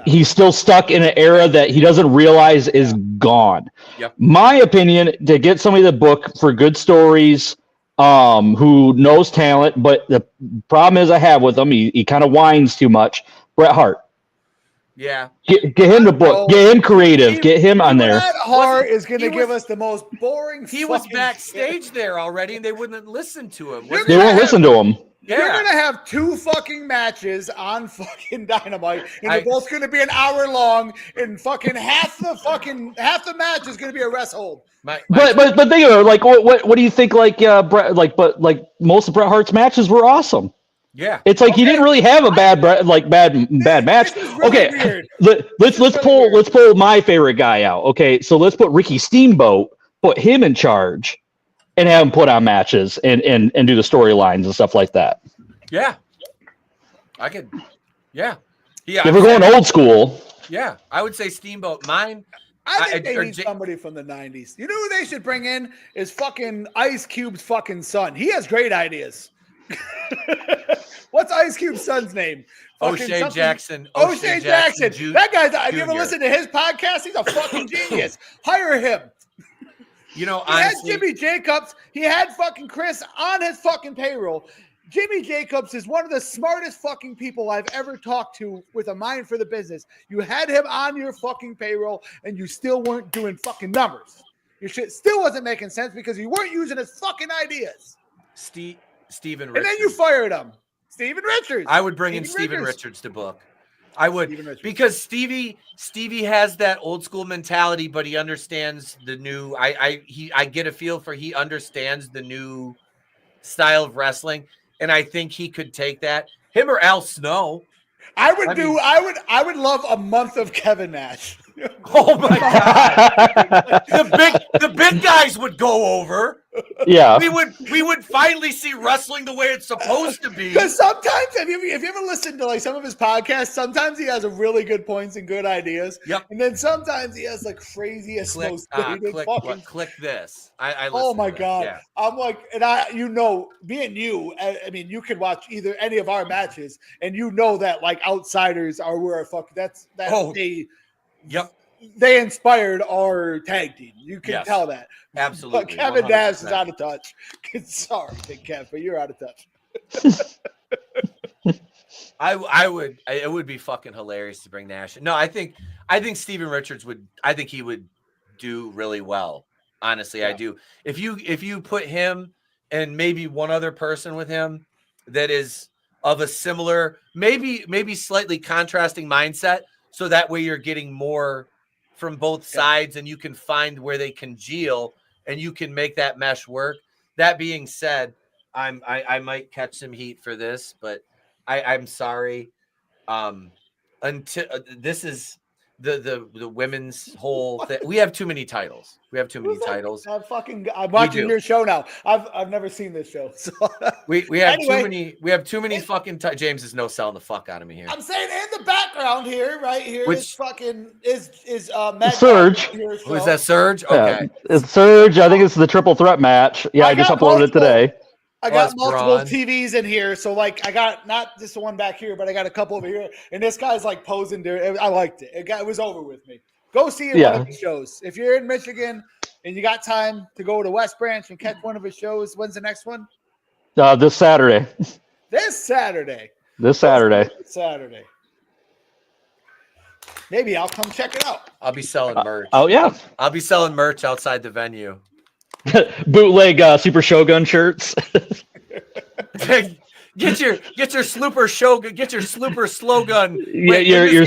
he's still stuck in an era that he doesn't realize is gone. Yep. My opinion, to get somebody to book for good stories, who knows talent, but the problem is I have with him, he kind of whines too much. Bret Hart. Yeah. Get him to book. Get him creative. Get him on there. Bret Hart is going to give us the most boring. He was backstage there already, and they wouldn't listen to him. They won't listen to him. Yeah. You're going to have 2 fucking matches on fucking Dynamite, and they're both going to be an hour long, and fucking half the match is going to be a rest hold. But think of it, like what do you think? Like Bret, like most of Bret Hart's matches were awesome. Yeah, it's like he didn't really have a bad match. Really okay, let's pull my favorite guy out. Okay, so let's put Ricky Steamboat, put him in charge, and have him put on matches and do the storylines and stuff like that. Yeah, I could. Yeah, If we're going old school, yeah, I would say Steamboat. Mine. I think they need somebody from the 90s. You know who they should bring in is fucking Ice Cube's fucking son. He has great ideas. What's Ice Cube's son's name? O'Shea Jackson. O'Shea Jackson. That guy's. Have you ever listened to his podcast? He's a fucking genius. Hire him. You know, he had Jimmy Jacobs. He had fucking Chris on his fucking payroll. Jimmy Jacobs is one of the smartest fucking people I've ever talked to with a mind for the business. You had him on your fucking payroll and you still weren't doing fucking numbers. Your shit still wasn't making sense because you weren't using his fucking ideas. Steven Richards. And then you fired him. Steven Richards. I would bring in Steven Richards to book. I would, because Stevie has that old school mentality, but he understands the new. I get a feel for he understands the new style of wrestling, and I think he could take that. Him or Al Snow. I would love a month of Kevin Nash. Oh my God! the big guys would go over. Yeah, we would finally see wrestling the way it's supposed to be. Because sometimes, if you ever listen to like some of his podcasts, sometimes he has a really good points and good ideas. Yep. And then sometimes he has like crazy as click this. I oh my God! Yeah. I'm like, being you, I mean, you could watch any of our matches, and you know that like outsiders are where Yep. They inspired our tag team. You can tell that. Absolutely. But Kevin 100%. Nash is out of touch. Sorry, Big Kev, but you're out of touch. It would be fucking hilarious to bring Nash. No, I think Steven Richards would do really well. Honestly, yeah. I do. If you put him and maybe one other person with him that is of a similar, maybe slightly contrasting mindset, so that way you're getting more from both sides and you can find where they congeal and you can make that mesh work. That being said, I might catch some heat for this, but I'm sorry. Until this is the women's whole thing. We have too many titles. We have too many titles. I'm watching your show now. I've never seen this show. So we have anyway, too many. We have too many fucking. James is no selling the fuck out of me here. I'm saying in the background here, right here, Which is Mad Surge. Who is that? Surge. Okay, it's Surge. I think it's the triple threat match. Yeah, I just uploaded it today. I got multiple Braun. TVs in here, so like I got not just the one back here, but I got a couple over here, and this guy's like posing there. I liked it. It was over with me. Go see one of his shows if you're in Michigan and you got time to go to West Branch and catch one of his shows. When's the next one? This Saturday. This Saturday. Saturday. Maybe I'll come check it out. I'll be selling merch. Oh yeah, I'll be selling merch outside the venue. Bootleg Super Shogun shirts. Get your Slooper Shogun. Get your Slooper slogan. Yeah, your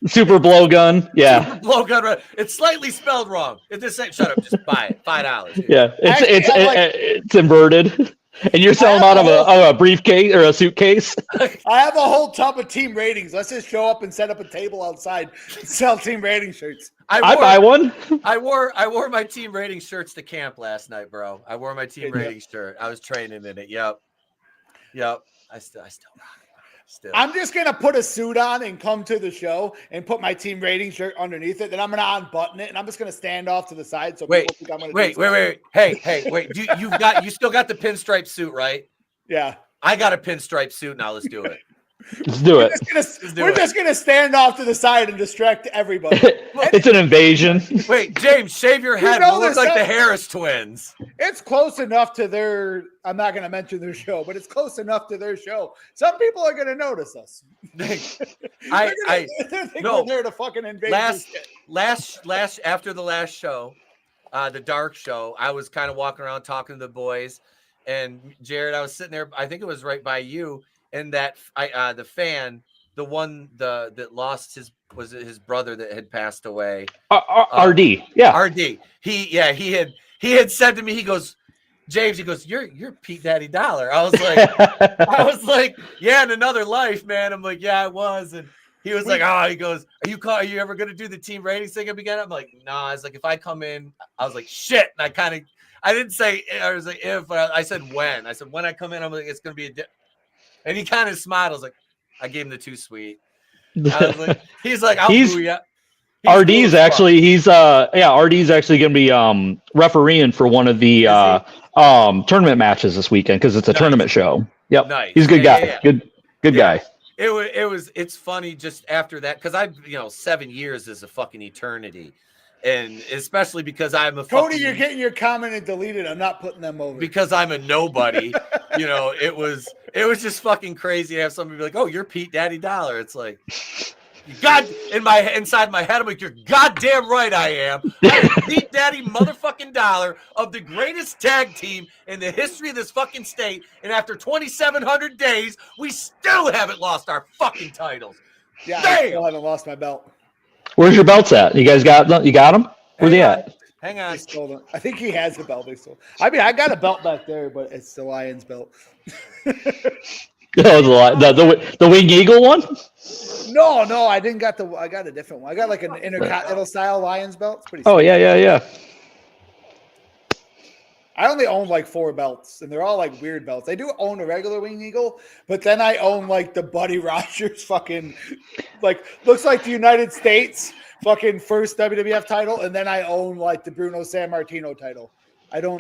super blow gun. Yeah, super blow gun. Right. It's slightly spelled wrong. Shut up. Just buy it. $5. Yeah, it's inverted. And you're selling them out of a briefcase or a suitcase. I have a whole tub of team ratings. Let's just show up and set up a table outside and sell team rating shirts. I buy one. I wore my team rating shirts to camp last night, bro. I wore my team rating shirt. I was training in it. Yep. I still got it. Still. I'm just gonna put a suit on and come to the show and put my team rating shirt underneath it. Then I'm gonna unbutton it and I'm just gonna stand off to the side. So wait. People think I'm Hey, wait. You still got the pinstripe suit, right? Yeah. I got a pinstripe suit now. Let's do it. Let's do it. We're just gonna stand off to the side and distract everybody. It's an invasion. Wait, James, shave your head. We'll look like the Harris twins. It's close enough to their. I'm not gonna mention their show, but it's close enough to their show. Some people are gonna notice us. They're there to fucking invade. Last after the last show, the dark show, I was kind of walking around talking to the boys, and Jared, I was sitting there. I think it was right by you. And that the fan, the one that lost his brother that had passed away. RD, yeah. RD. He had said to me, he goes, James, he goes, you're PeteDaddyDolla. I was like, yeah, in another life, man. I'm like, yeah, I was. And he was like, he goes, are you ever gonna do the team ratings thing again? I'm like, nah. I was like, if I come in, I was like, shit. And I didn't say, I was like, if, I said when. I said when I come in, I'm like, it's gonna be and he kind of smiled. I was like, I gave him the too sweet. I was like, he's like, I'll boo ya. RD's actually, RD's actually going to be refereeing for one of the tournament matches this weekend because it's a tournament show. Yep, nice. He's a good guy. Yeah. Good guy. It's funny just after that because 7 years is a fucking eternity. And especially because I'm a Cody, you're getting your comment and deleted. I'm not putting them over because I'm a nobody. It was just fucking crazy to have somebody be like, "Oh, you're PeteDaddyDolla." It's like, God, inside my head, I'm like, "You're goddamn right, I am. I'm Pete Daddy motherfucking Dollar of the greatest tag team in the history of this fucking state." And after 2,700 days, we still haven't lost our fucking titles. Yeah, damn! I still haven't lost my belt. Where's your belts at? You guys got them? Where they at? Hang on. I think he has the belt. I mean, I got a belt back there, but it's the Lions belt. The Wing Eagle one? No, I didn't got I got a different one. I got like an Intercontinental style Lions belt. It's pretty. Oh yeah. I only own like 4 belts, and they're all like weird belts. I do own a regular Wing Eagle, but then I own like the Buddy Rogers fucking, like looks like the United States fucking first WWF title, and then I own like the Bruno Sammartino title. I don't.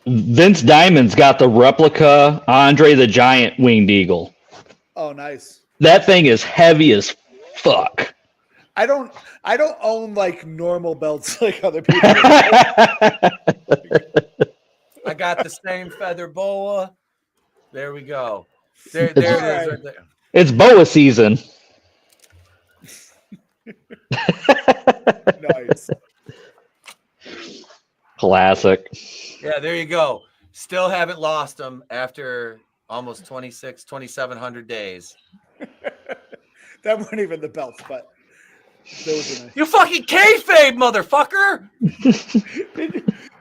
Vince Diamond's got the replica Andre the Giant Winged Eagle. Oh, nice. That thing is heavy as fuck. I don't own like normal belts like other people. I got the same feather boa. There we go. There it is. Right there. It's boa season. Nice. Classic. Yeah, there you go. Still haven't lost them after almost 2,700 days. That weren't even the belts, but those are nice. You fucking kayfabe, motherfucker!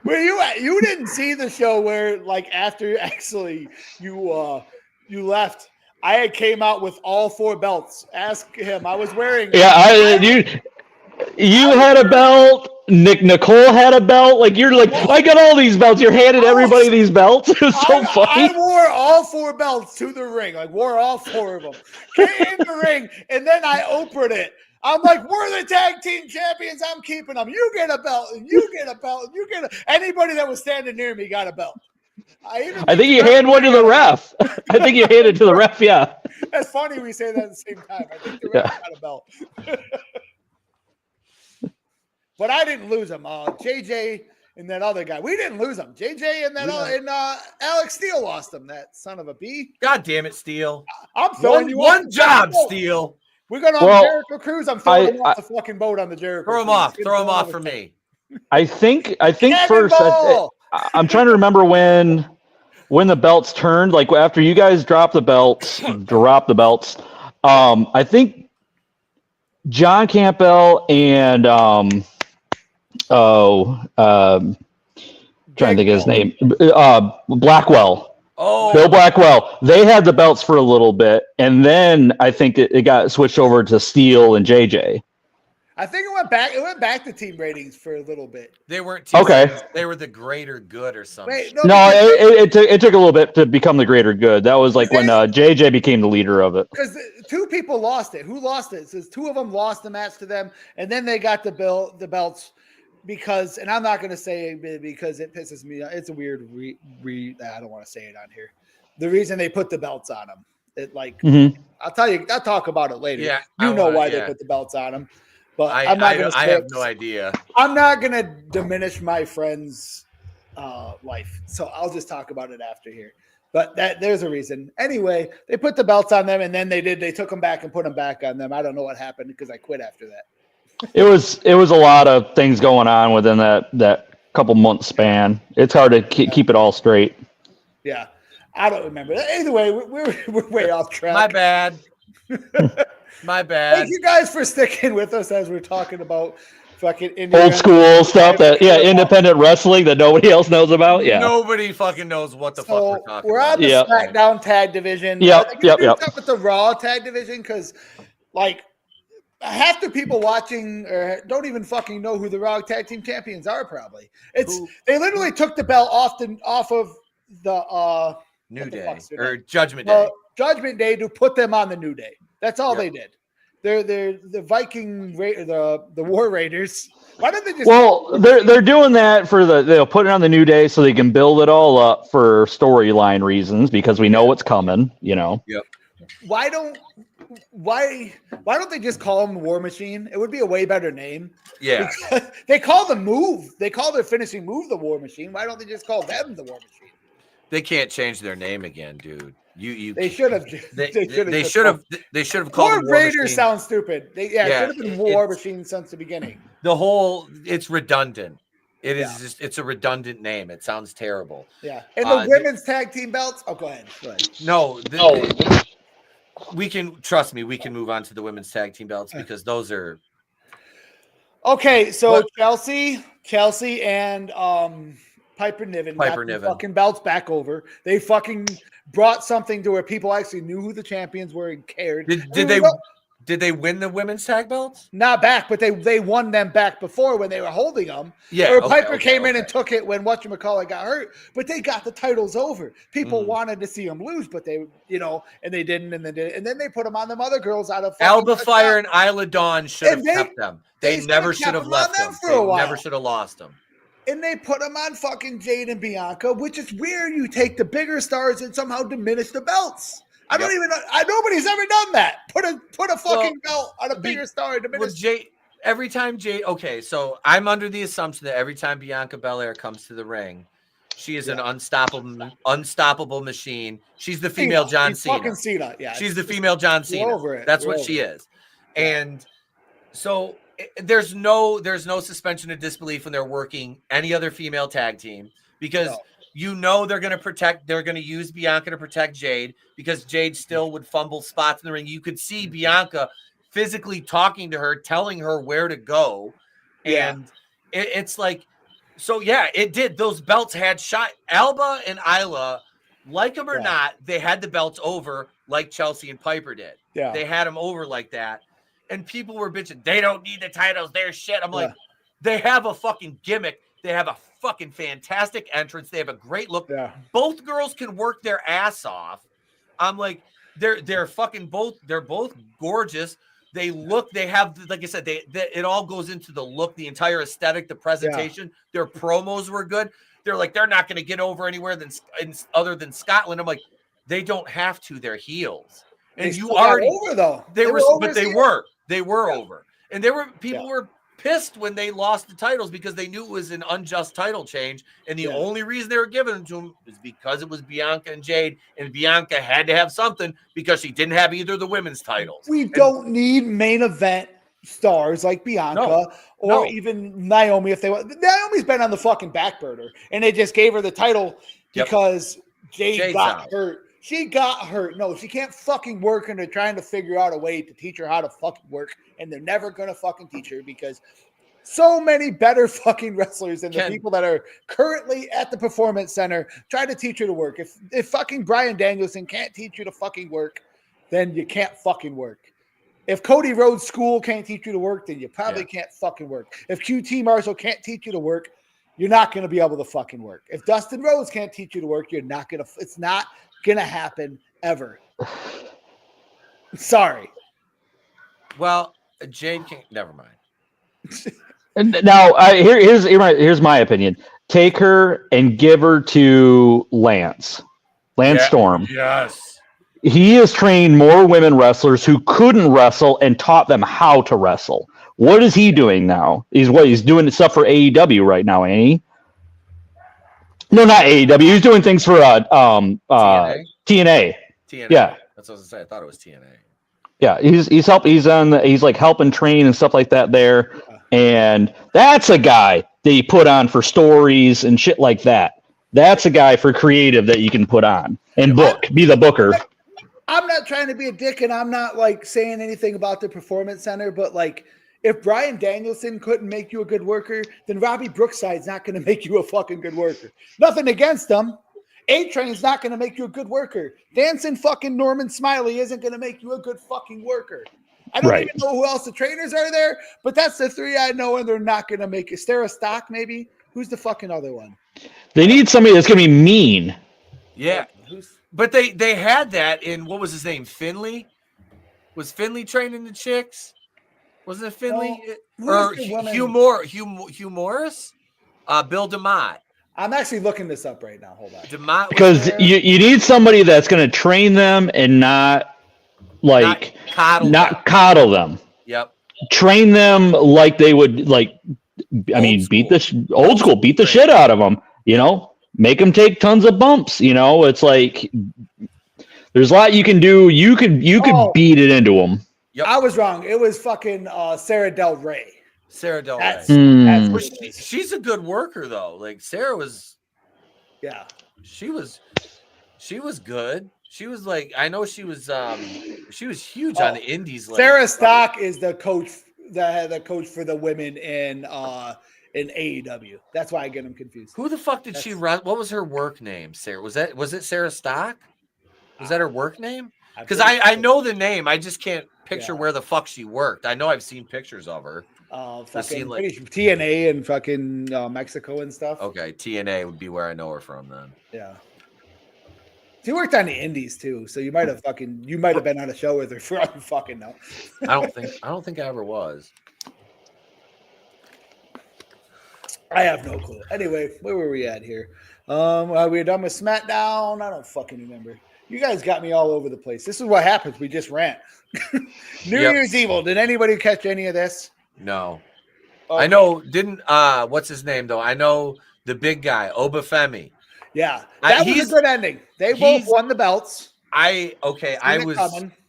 Where you at? You didn't see the show where, like, after actually you left, I had came out with all 4 belts. Ask him. I was wearing. Yeah, you had a belt. Nicole had a belt. Like you're like, I got all these belts. You're handing everybody these belts. It was so funny. I wore all 4 belts to the ring. Like wore all 4 of them. Came in the ring, and then I opened it. I'm like, we're the tag team champions. I'm keeping them. You get a belt, and you get a belt, and you get a. Anybody that was standing near me got a belt. I think you hand one to the ref. I think you handed to the ref. Yeah. That's funny. We say that at the same time. I think the ref got a belt. But I didn't lose them. JJ and that other guy. We didn't lose them. JJ and Alex Steele lost them. That son of a b. God damn it, Steele. I'm throwing you one job, Steele. We're going on Jericho Cruise. I'm throwing him off the fucking boat on the Jericho. Throw him off. Throw him off for me. I think first. I'm trying to remember when the belts turned. Like after you guys dropped the belts. I think John Campbell and trying to think of his name. Blackwell. Oh, Bill Blackwell. They had the belts for a little bit, and then I think it got switched over to Steele and JJ. I think it went back. It went back to team ratings for a little bit. They weren't team okay. Ratings. They were the greater good or something. Wait, it took a little bit to become the greater good. That was like when JJ became the leader of it. Because 2 people lost it. Who lost it? It says 2 of them lost the match to them, and then they got the belts because. And I'm not going to say it because it pisses me off. It's a weird. I don't want to say it on here. The reason they put the belts on them, I'll tell you. I'll talk about it later. Yeah, you know why they put the belts on them. But I have no idea. I'm not going to diminish my friend's life. So I'll just talk about it after here. But there's a reason. Anyway, they put the belts on them, and then they took them back and put them back on them. I don't know what happened because I quit after that. It was a lot of things going on within that couple month span. It's hard to keep it all straight. Yeah. I don't remember. Either way, we're way off track. My bad. My bad. Thank you guys for sticking with us as we're talking about fucking old school stuff independent wrestling that nobody else knows about. Yeah. Nobody fucking knows what the fuck we're talking we're about. on the SmackDown tag division. Yep. Stuff with the Raw tag division because like half the people watching don't even fucking know who the Raw tag team champions are. Probably they literally took the belt off of the New Day or Judgment Day. Judgment Day to put them on the New Day. That's all they did. They're the Viking, the War Raiders. Why don't they just? Well, they're doing that they'll put it on the New Day so they can build it all up for storyline reasons because we know what's coming. You know. Yep. Why don't they just call them War Machine? It would be a way better name. Yeah. They call the move. They call their finishing move the War Machine. Why don't they just call them the War Machine? They can't change their name again, dude. They should have. They should have called War Raiders. Sounds stupid. It should have been War Machine since the beginning. It's redundant. It is it's a redundant name. It sounds terrible. Yeah. And the women's tag team belts. Oh, go ahead. No. We can trust me. We can move on to the women's tag team belts because those are okay. So Chelsea, and Piper Niven got the fucking belts back over. They fucking brought something to where people actually knew who the champions were and cared. Did they win the women's tag belts? Not back, but they won them back before when they were holding them. Yeah. Or Piper came in and took it when whatchamacallit got hurt, but they got the titles over. People wanted to see them lose, but they, and they didn't, and then they put them on them other girls out of Alba Fire and Isla Dawn should have kept them. They never should have left them. They never should have lost them. And they put them on fucking Jade and Bianca, which is weird. You take the bigger stars and somehow diminish the belts. I don't even know. Nobody's ever done that. Put a fucking belt on a bigger star and diminish. Jade, every time Jade. Okay, so I'm under the assumption that every time Bianca Belair comes to the ring, she is an unstoppable machine. She's the female John Cena. Fucking Cena. Yeah. She's the female John Cena. That's what she is. And so there's no suspension of disbelief when they're working any other female tag team because they're going to use Bianca to protect Jade because Jade still would fumble spots in the ring. You could see Bianca physically talking to her, telling her where to go. And it's like, so yeah, it did. Those belts had shot. Alba and Isla like them or Yeah. not, they had the belts over like Chelsea and Piper did. Yeah. They had them over like that. And people were bitching, they don't need the titles. They're shit. I'm like, they have a fucking gimmick. They have a fucking fantastic entrance. They have a great look. Yeah. Both girls can work their ass off. I'm like, they're fucking both. They're both gorgeous. They look. They have, like I said, it all goes into the look, the entire aesthetic, the presentation. Their promos were good. They're like, they're not going to get over anywhere other than Scotland. I'm like, they don't have to. They're heels, and They you still got already over though. They were, over but they here. were. They were over, and people were pissed when they lost the titles because they knew it was an unjust title change, and the only reason they were giving them to them is because it was Bianca and Jade, and Bianca had to have something because she didn't have either of the women's titles. We don't need main event stars like Bianca or even Naomi if they want. Naomi's been on the fucking back burner, and they just gave her the title because Jade got hurt. She got hurt. No, she can't fucking work, and they're trying to figure out a way to teach her how to fucking work, and they're never gonna fucking teach her because so many better fucking wrestlers than the people that are currently at the Performance Center try to teach you to work. If fucking Bryan Danielson can't teach you to fucking work, then you can't fucking work. If Cody Rhodes' school can't teach you to work, then you probably can't fucking work. If QT Marshall can't teach you to work, you're not going to be able to fucking work. If Dustin Rhodes can't teach you to work, you're not going to. It's not going to happen ever. Sorry. Well, Jade can't. Never mind. And now, here's my opinion. Take her and give her to Lance Storm. Yes. He has trained more women wrestlers who couldn't wrestle and taught them how to wrestle. What is he doing now? He's doing stuff for AEW right now, ain't he? No, not AEW. He's doing things for TNA. TNA. Yeah, that's what I was gonna say. I thought it was TNA. Yeah, he's like helping train and stuff like that there, and that's a guy that you put on for stories and shit like that. That's a guy for creative that you can put on and be the booker. I'm not trying to be a dick, and I'm not like saying anything about the Performance Center, but like if Bryan Danielson couldn't make you a good worker, then Robbie Brookside's not going to make you a fucking good worker. Nothing against him. A-Train's not going to make you a good worker. Dancing fucking Norman Smiley isn't going to make you a good fucking worker. I don't even know who else the trainers are there, but that's the three I know, and they're not going to make it. Sarah Stock, maybe? Who's the fucking other one? They need somebody that's going to be mean. Yeah. But they had that in, what was his name? Finley? Was Finley training the chicks? Wasn't it Finley? Or Hugh Morris? Bill DeMott. I'm actually looking this up right now. Hold on. DeMott, because you need somebody that's going to train them and not coddle them. Yep. Train them like they would beat the old school, beat the shit out of them. You know, make them take tons of bumps. You know, it's like there's a lot you can do. You could beat it into them. Yep. I was wrong. It was fucking Sarah Del Rey. Sarah Del Rey. She's a good worker though. Like Sarah was. Yeah. She was good. She was like, I know she was huge on the indies. Sarah Stock is the coach, the coach for the women in AEW. That's why I get them confused. Who the fuck did she run? What was her work name? Sarah, was it Sarah Stock? Was that her work name? Because I know the name. I just can't picture where the fuck she worked. I know I've seen pictures of her. Fucking TNA and fucking Mexico and stuff. Okay, TNA would be where I know her from then. Yeah. She worked on the indies too, so you might have been on a show with her for all you fucking know. I don't think I ever was. I have no clue. Anyway, where were we at here? We were done with SmackDown. I don't fucking remember. You guys got me all over the place. This is what happens. We just rant. New Year's Evil. Did anybody catch any of this? No. Okay. I know. Didn't what's his name though? I know the big guy, Obafemi. Yeah, that was a good ending. They both won the belts. I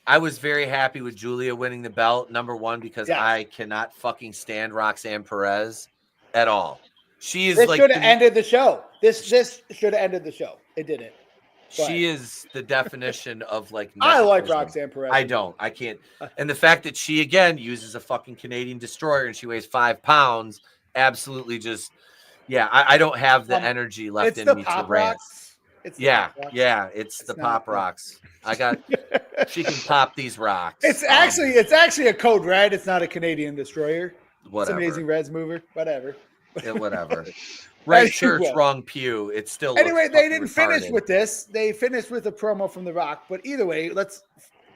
was very happy with Julia winning the belt, number one, because I cannot fucking stand Roxanne Perez at all. She is should have ended the show. This should have ended the show. It didn't. She is the definition of like. I like Roxanne Perez. I don't. I can't. And the fact that she again uses a fucking Canadian destroyer and she weighs 5 pounds, absolutely just. Yeah, I don't have the energy left in me to rant. It's the Yeah, Pop Rocks. yeah, it's the not Pop good. Rocks. She can pop these rocks. It's actually a code red. It's not a Canadian destroyer. Whatever. It's Amazing Red's mover. Whatever. Yeah, whatever. Right church, Anyway. wrong pew. It still looks Anyway, they didn't retarded. finish with this. They finished with a promo from The Rock. But either way,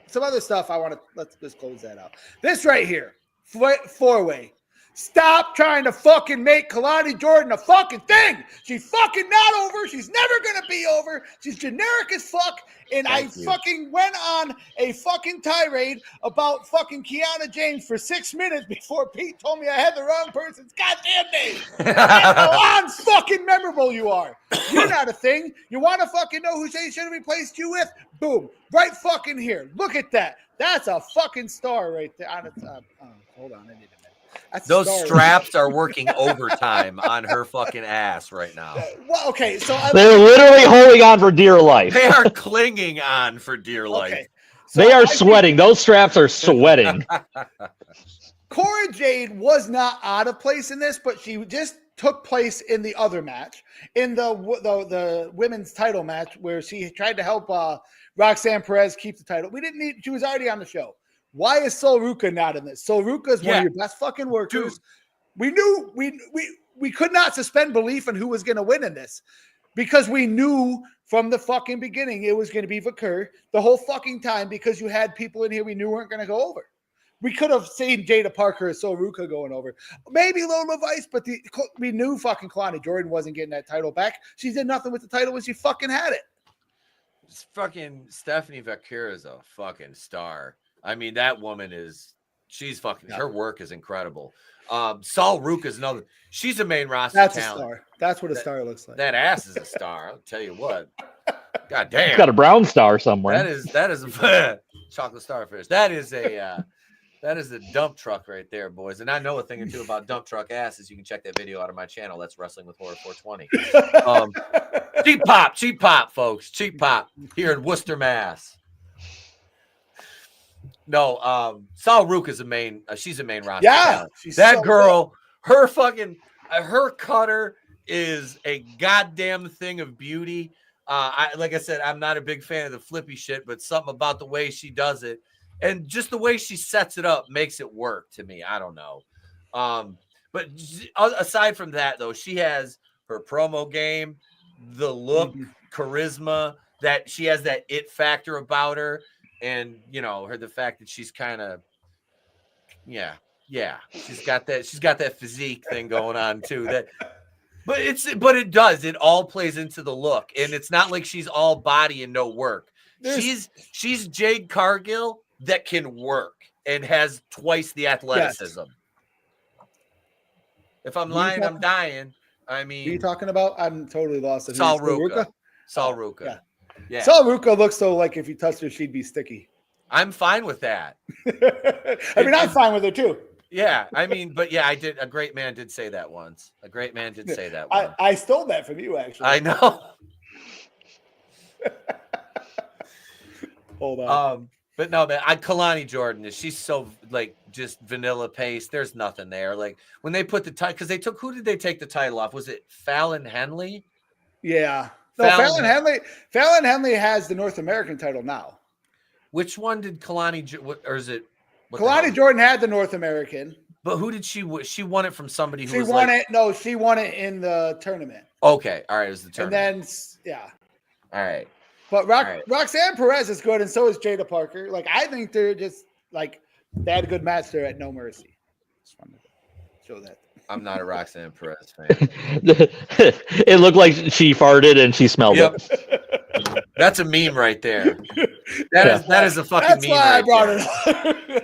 some other stuff let's just close that out. This right here, four-way. Stop trying to fucking make Kalani Jordan a fucking thing. She's fucking not over. She's never going to be over. She's generic as fuck. And fucking went on a fucking tirade about fucking Kiana James for 6 minutes before Pete told me I had the wrong person's goddamn name. That's how unfucking memorable you are. You're not a thing. You want to fucking know who they should have replaced you with? Boom. Right fucking here. Look at that. That's a fucking star right there. Hold on. I need a minute. Those straps are working overtime on her fucking ass right now. Well, okay, so they're literally holding on for dear life. They are clinging on for dear life. Okay. So they are sweating. Those straps are sweating. Cora Jade was not out of place in this, but she just took place in the other match, in the women's title match, where she tried to help Roxanne Perez keep the title. She was already on the show. Why is Sol Ruca not in this? Sol Ruca is one of your best fucking workers. Dude. We knew we could not suspend belief in who was going to win in this, because we knew from the fucking beginning it was going to be Vakur the whole fucking time, because you had people in here we knew weren't going to go over. We could have seen Jada Parker or Sol Ruca going over. Maybe Lola Vice, but we knew fucking Kalani Jordan wasn't getting that title back. She did nothing with the title when she fucking had it. Fucking Stephanie Vaquer is a fucking star. I mean, that woman she's fucking, her work is incredible. Sol Ruca is another, she's a main roster That's talent. A star. That's what a star looks like. That ass is a star. I'll tell you what. God damn. It's got a brown star somewhere. That is a chocolate starfish. That is a dump truck right there, boys. And I know a thing or two about dump truck asses. You can check that video out of my channel. That's Wrestling with Horror 420. Cheap pop, folks. Cheap pop here in Worcester, Mass. No, Sol Ruca is she's a main roster. Yeah, that girl, her cutter is a goddamn thing of beauty. Like I said, I'm not a big fan of the flippy shit, but something about the way she does it and just the way she sets it up makes it work to me. I don't know. But aside from that, though, she has her promo game, the look, charisma, that she has that it factor about her. And the fact that she's kind of, she's got that physique thing going on too. But it all plays into the look, and it's not like she's all body and no work. She's Jade Cargill that can work and has twice the athleticism. Yes. If I'm lying, I'm dying. I mean, who are you talking about? I'm totally lost. Sol Ruca. Sol Ruca. Yeah. Yeah. Sol Ruca looks so like if you touched her, she'd be sticky. I'm fine with that. I'm fine with her too. Yeah, I mean, but yeah, I did. A great man did say that once. I stole that from you, actually. I know. Hold on. But no, man, Kalani Jordan she's so like just vanilla paste. There's nothing there. Like when they put the title, because who did they take the title off? Was it Fallon Henley? Yeah. No, Fallon Henley has the North American title now. Which one did Kalani, or is it? Kalani Jordan had the North American. But who did she won it from somebody who she won it in the tournament. Okay. All right. It was the tournament. And then, yeah. All right. But Roxanne Perez is good, and so is Jada Parker. Like, I think they're just, like, they had a good match there at No Mercy. Just wanted to show that. I'm not a Roxanne Perez fan. It looked like she farted and she smelled it. That's a meme right there. That is a fucking meme. That's why I brought it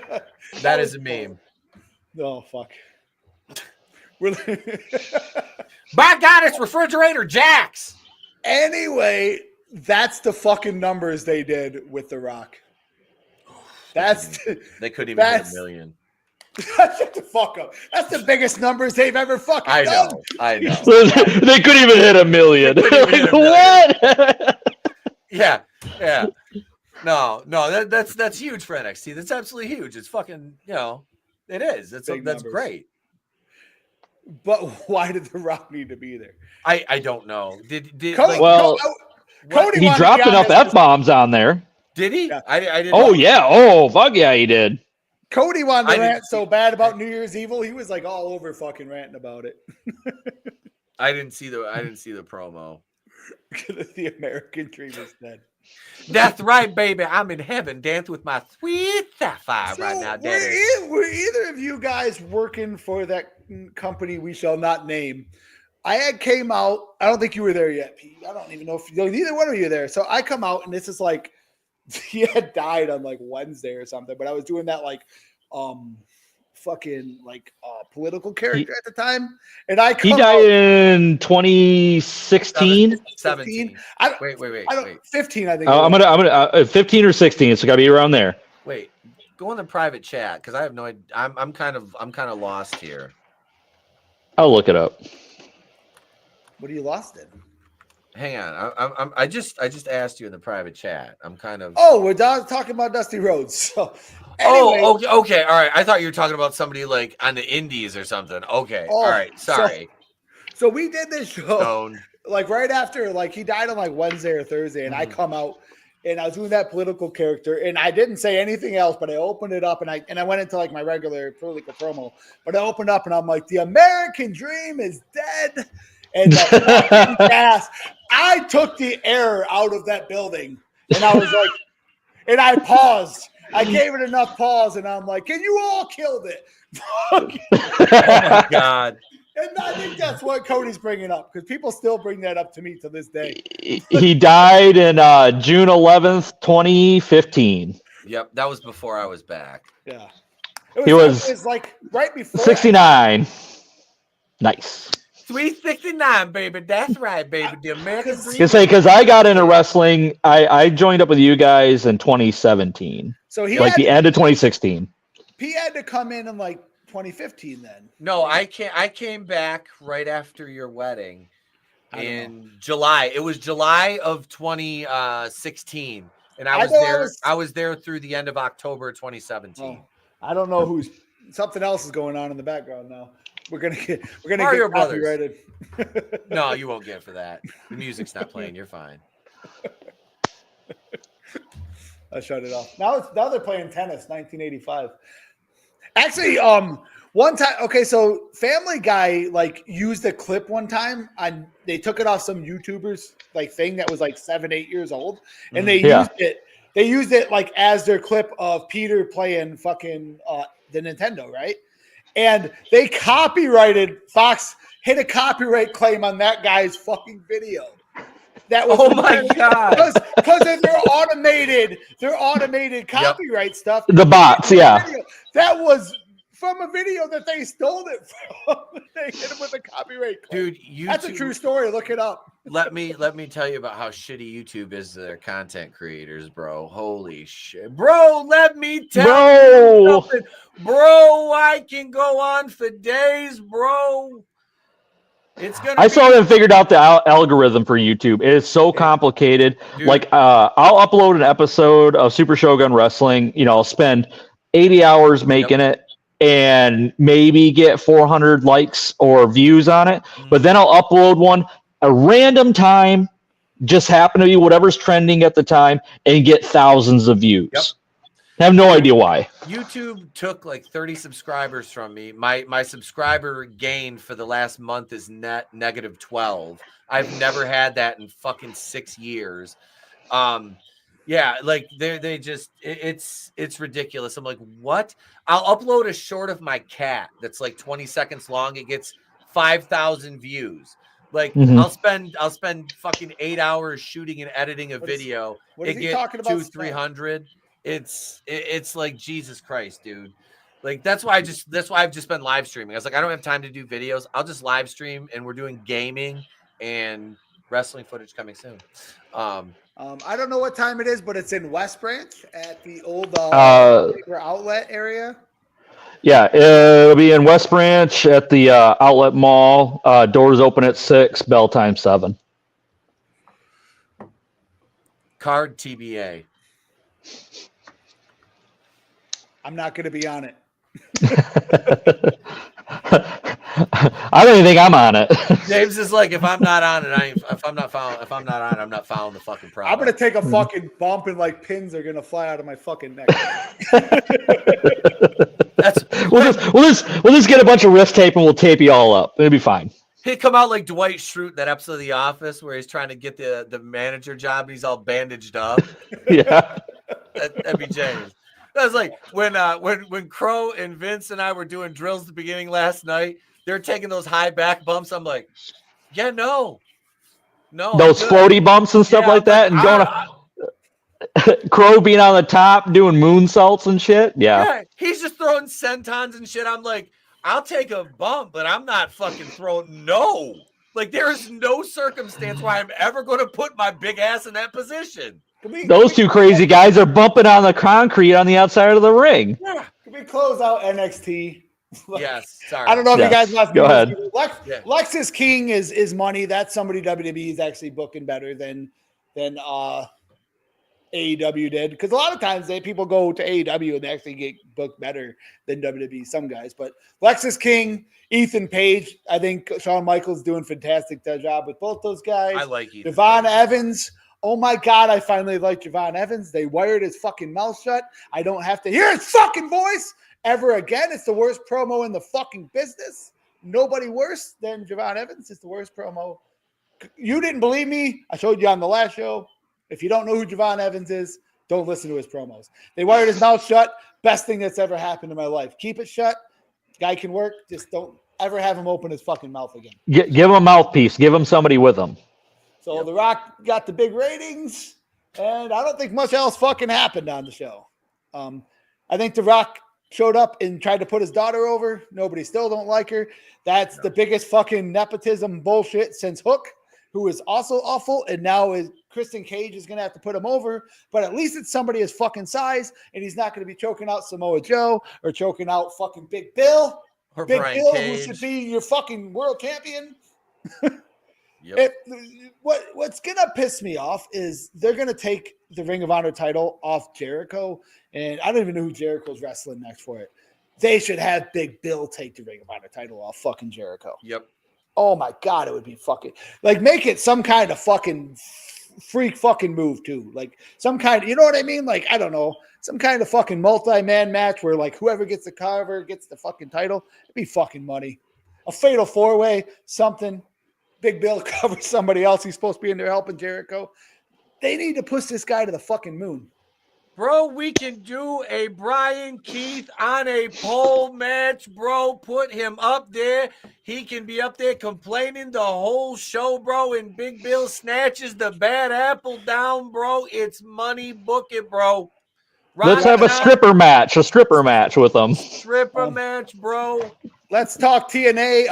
up. That is a meme. Oh, fuck. By God, it's Refrigerator Jacks. Anyway, that's the fucking numbers they did with The Rock. They couldn't even hit $1 million. Shut the fuck up. That's the biggest numbers they've ever fucking done. I know. They couldn't even hit $1 million. What? Yeah. No, that's huge for NXT. That's absolutely huge. It's fucking, it is. That's great. But why did The Rock need to be there? I don't know. Cody He wanted to dropped be on enough this. F-bombs on there. Did he? Yeah. I didn't. Oh know. yeah. Oh fuck yeah, he did. Cody wanted I to didn't rant so see- bad about New Year's Evil. He was like all over fucking ranting about it. I didn't see the promo. The American Dream is dead. That's right, baby. I'm in heaven. Dance with my sweet sapphire right now, daddy. Were either of you guys working for that company we shall not name? I had came out. I don't think you were there yet, Pete. I don't even know if neither one of you were there. So I come out, and this is like he had died on like Wednesday or something. But I was doing that like fucking like political character at the time, and I come He out, died in 2016. 17. Wait. 15. I think. I'm gonna 15 or 16. So gotta be around there. Wait. Go in the private chat because I have no idea. I'm kind of lost here. I'll look it up. What are you lost in? Hang on. I just asked you in the private chat. I'm kind of. Oh, we're talking about Dusty Rhodes. So, anyway, Okay. All right. I thought you were talking about somebody like on the Indies or something. Okay. All right. Sorry. So we did this show Stoned. like right after, like he died on like Wednesday or Thursday, and I come out and I was doing that political character, and I didn't say anything else, but I opened it up and I went into like my regular political promo, but I opened up and I'm like, the American dream is dead. And the gas, I took the air out of that building, and I was like, and I paused. I gave it enough pause, and I'm like, "Can you all killed it?" Oh my god! And I think that's what Cody's bringing up because people still bring that up to me to this day. He died in June 11th, 2015. Yep, that was before I was back. Yeah, He was it was like right before 69. Nice. Sweet 69, baby. That's right, baby. The American dream. You say because I got into wrestling, I joined up with you guys in 2017. So he like had the end of 2016. He had to come in like 2015 then. No, I came back right after your wedding in July. It was July of 2016, and I was there through the end of October 2017. Oh, I don't know who's something else is going on in the background now. We're gonna get Mario copyrighted. No, you won't get for that. The music's not playing. You're fine. I shut it off. Now they're playing tennis, 1985. Actually, one time, okay, so Family Guy like used a clip one time and they took it off some YouTubers like thing that was like 7-8 years old, and they used it. They used it like as their clip of Peter playing fucking the Nintendo, right? And they copyrighted, Fox hit a copyright claim on that guy's fucking video. That was my god! Because of their automated copyright stuff. The bots, yeah. That was from a video that they stole it from. They hit him with a copyright claim. Dude, that's a true story. Look it up. Let me tell you about how shitty YouTube is to their content creators, bro. Holy shit. Bro, let me tell you something. Bro, I can go on for days, bro. I saw them figured out the algorithm for YouTube. It is so complicated. Dude. Like, I'll upload an episode of Super Shogun Wrestling. I'll spend 80 hours making it and maybe get 400 likes or views on it. But then I'll upload one a random time, just happen to be whatever's trending at the time, and get thousands of views. I have no idea why. YouTube took like 30 subscribers from me. My subscriber gain for the last month is negative 12. I've never had that in fucking 6 years. Yeah, like they just it's ridiculous. I'm like, what? I'll upload a short of my cat that's like 20 seconds long. It gets 5,000 views. Like I'll spend fucking 8 hours shooting and editing a video. It gets 200-300. It's like Jesus Christ, dude. Like that's why I've just been live streaming. I was like, I don't have time to do videos. I'll just live stream, and we're doing gaming and wrestling footage coming soon. I don't know what time it is, but it's in West Branch at the old outlet area. Yeah, it'll be in West Branch at the outlet mall. Doors open at 6, bell time 7. Card TBA. I'm not going to be on it. I don't even think I'm on it. James is like, if I'm not on it, I'm not following the fucking promo. I'm gonna take a fucking bump and like pins are gonna fly out of my fucking neck. That's we'll just get a bunch of wrist tape and we'll tape you all up. It'll be fine. He'd come out like Dwight Schrute, that episode of The Office where he's trying to get the manager job and he's all bandaged up. Yeah. That'd be James. That was like when Crow and Vince and I were doing drills at the beginning last night. They're taking those high back bumps. I'm like, yeah, no. Those floaty bumps and stuff like that, and going Crow being on the top doing moonsaults and shit. Yeah, he's just throwing sentons and shit. I'm like, I'll take a bump, but I'm not fucking throwing. No, like there is no circumstance where I'm ever going to put my big ass in that position. Those two crazy guys are bumping on the concrete on the outside of the ring. Yeah. Can we close out NXT? Yes, sorry. I don't know if you guys must go ahead. Lexus King is money. That's somebody WWE is actually booking better than AEW did, because a lot of times people go to AEW and they actually get booked better than WWE, some guys. But Lexus King, Ethan Page, I think Shawn Michaels doing fantastic job with both those guys. I like Ethan Devon Page. Evans. Oh my God, I finally like Javon Evans. They wired his fucking mouth shut. I don't have to hear his fucking voice ever again. It's the worst promo in the fucking business. Nobody worse than Javon Evans. It's the worst promo. You didn't believe me. I showed you on the last show. If you don't know who Javon Evans is, don't listen to his promos. They wired his mouth shut. Best thing that's ever happened in my life. Keep it shut. Guy can work. Just don't ever have him open his fucking mouth again. Give him a mouthpiece. Give him somebody with him. So The Rock got the big ratings, and I don't think much else fucking happened on the show. I think The Rock showed up and tried to put his daughter over. Nobody still don't like her. That's the biggest fucking nepotism bullshit since Hook, who is also awful, and now Kristen Cage is going to have to put him over, but at least it's somebody his fucking size, and he's not going to be choking out Samoa Joe or choking out fucking Big Bill. Or Big Brian Bill, Cage. who should be your fucking world champion. Yep. What's gonna piss me off is they're gonna take the Ring of Honor title off Jericho, and I don't even know who Jericho's wrestling next for it. They should have Big Bill take the Ring of Honor title off fucking Jericho. Yep. Oh my God, it would be fucking like make it some kind of fucking freak fucking move too, like some kind. You know what I mean? Like I don't know, some kind of fucking multi-man match where like whoever gets the cover gets the fucking title. It'd be fucking money. A fatal 4-way, something. Big Bill covers somebody else. He's supposed to be in there helping Jericho. They need to push this guy to the fucking moon. Bro, we can do a Brian Keith on a pole match, bro. Put him up there. He can be up there complaining the whole show, bro. And Big Bill snatches the bad apple down, bro. It's money. Book it, bro. Let's have a stripper match with them. Stripper match, bro. Let's talk TNA.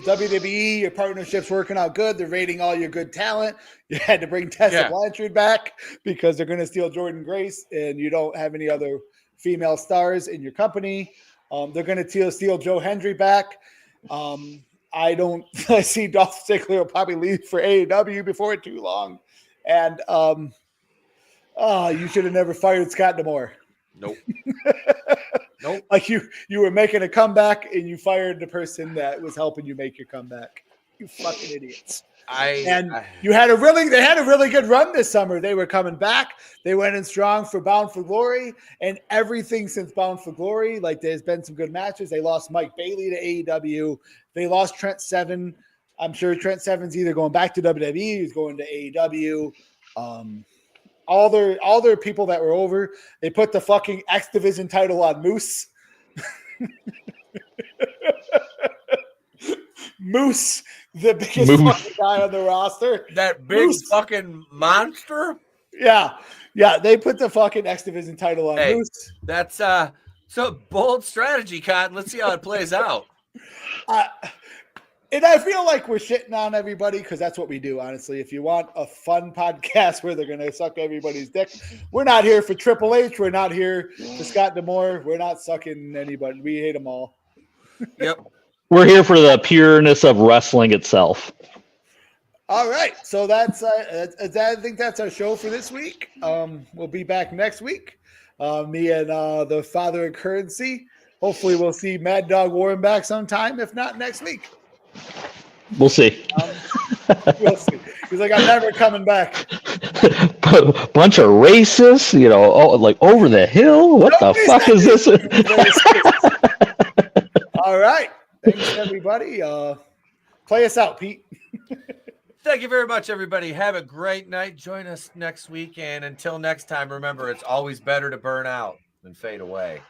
WWE, your partnership's working out good. They're rating all your good talent. You had to bring Tessa Blanchard back because they're going to steal Jordan Grace, and you don't have any other female stars in your company. They're going to steal Joe Hendry back. I see Dolph Ziggler will probably leave for AEW before too long. And you should have never fired Scott D'Amore. Nope. Nope. Like you were making a comeback and you fired the person that was helping you make your comeback. You fucking idiots. They had a really good run this summer. They were coming back. They went in strong for Bound for Glory, and everything since Bound for Glory, like there's been some good matches. They lost Mike Bailey to AEW. They lost Trent Seven. I'm sure Trent Seven's either going back to WWE, he's going to AEW. All their people that were over, they put the fucking X Division title on Moose. Moose, the biggest fucking guy on the roster. That big fucking monster? Yeah. They put the fucking X Division title on Moose. That's so bold strategy, Cotton. Let's see how it plays out. And I feel like we're shitting on everybody because that's what we do, honestly. If you want a fun podcast where they're going to suck everybody's dick, we're not here for Triple H. We're not here for Scott D'Amore. We're not sucking anybody. We hate them all. Yep. We're here for the pureness of wrestling itself. All right. So that's I think that's our show for this week. We'll be back next week. Me and the Father of Currency. Hopefully, we'll see Mad Dog Warren back sometime. If not, next week. We'll see. We'll see. He's like, I'm never coming back. Bunch of racists, like over the hill. What the fuck is this? All right. Thanks, everybody. Play us out, Pete. Thank you very much, everybody. Have a great night. Join us next week. And until next time, remember, it's always better to burn out than fade away.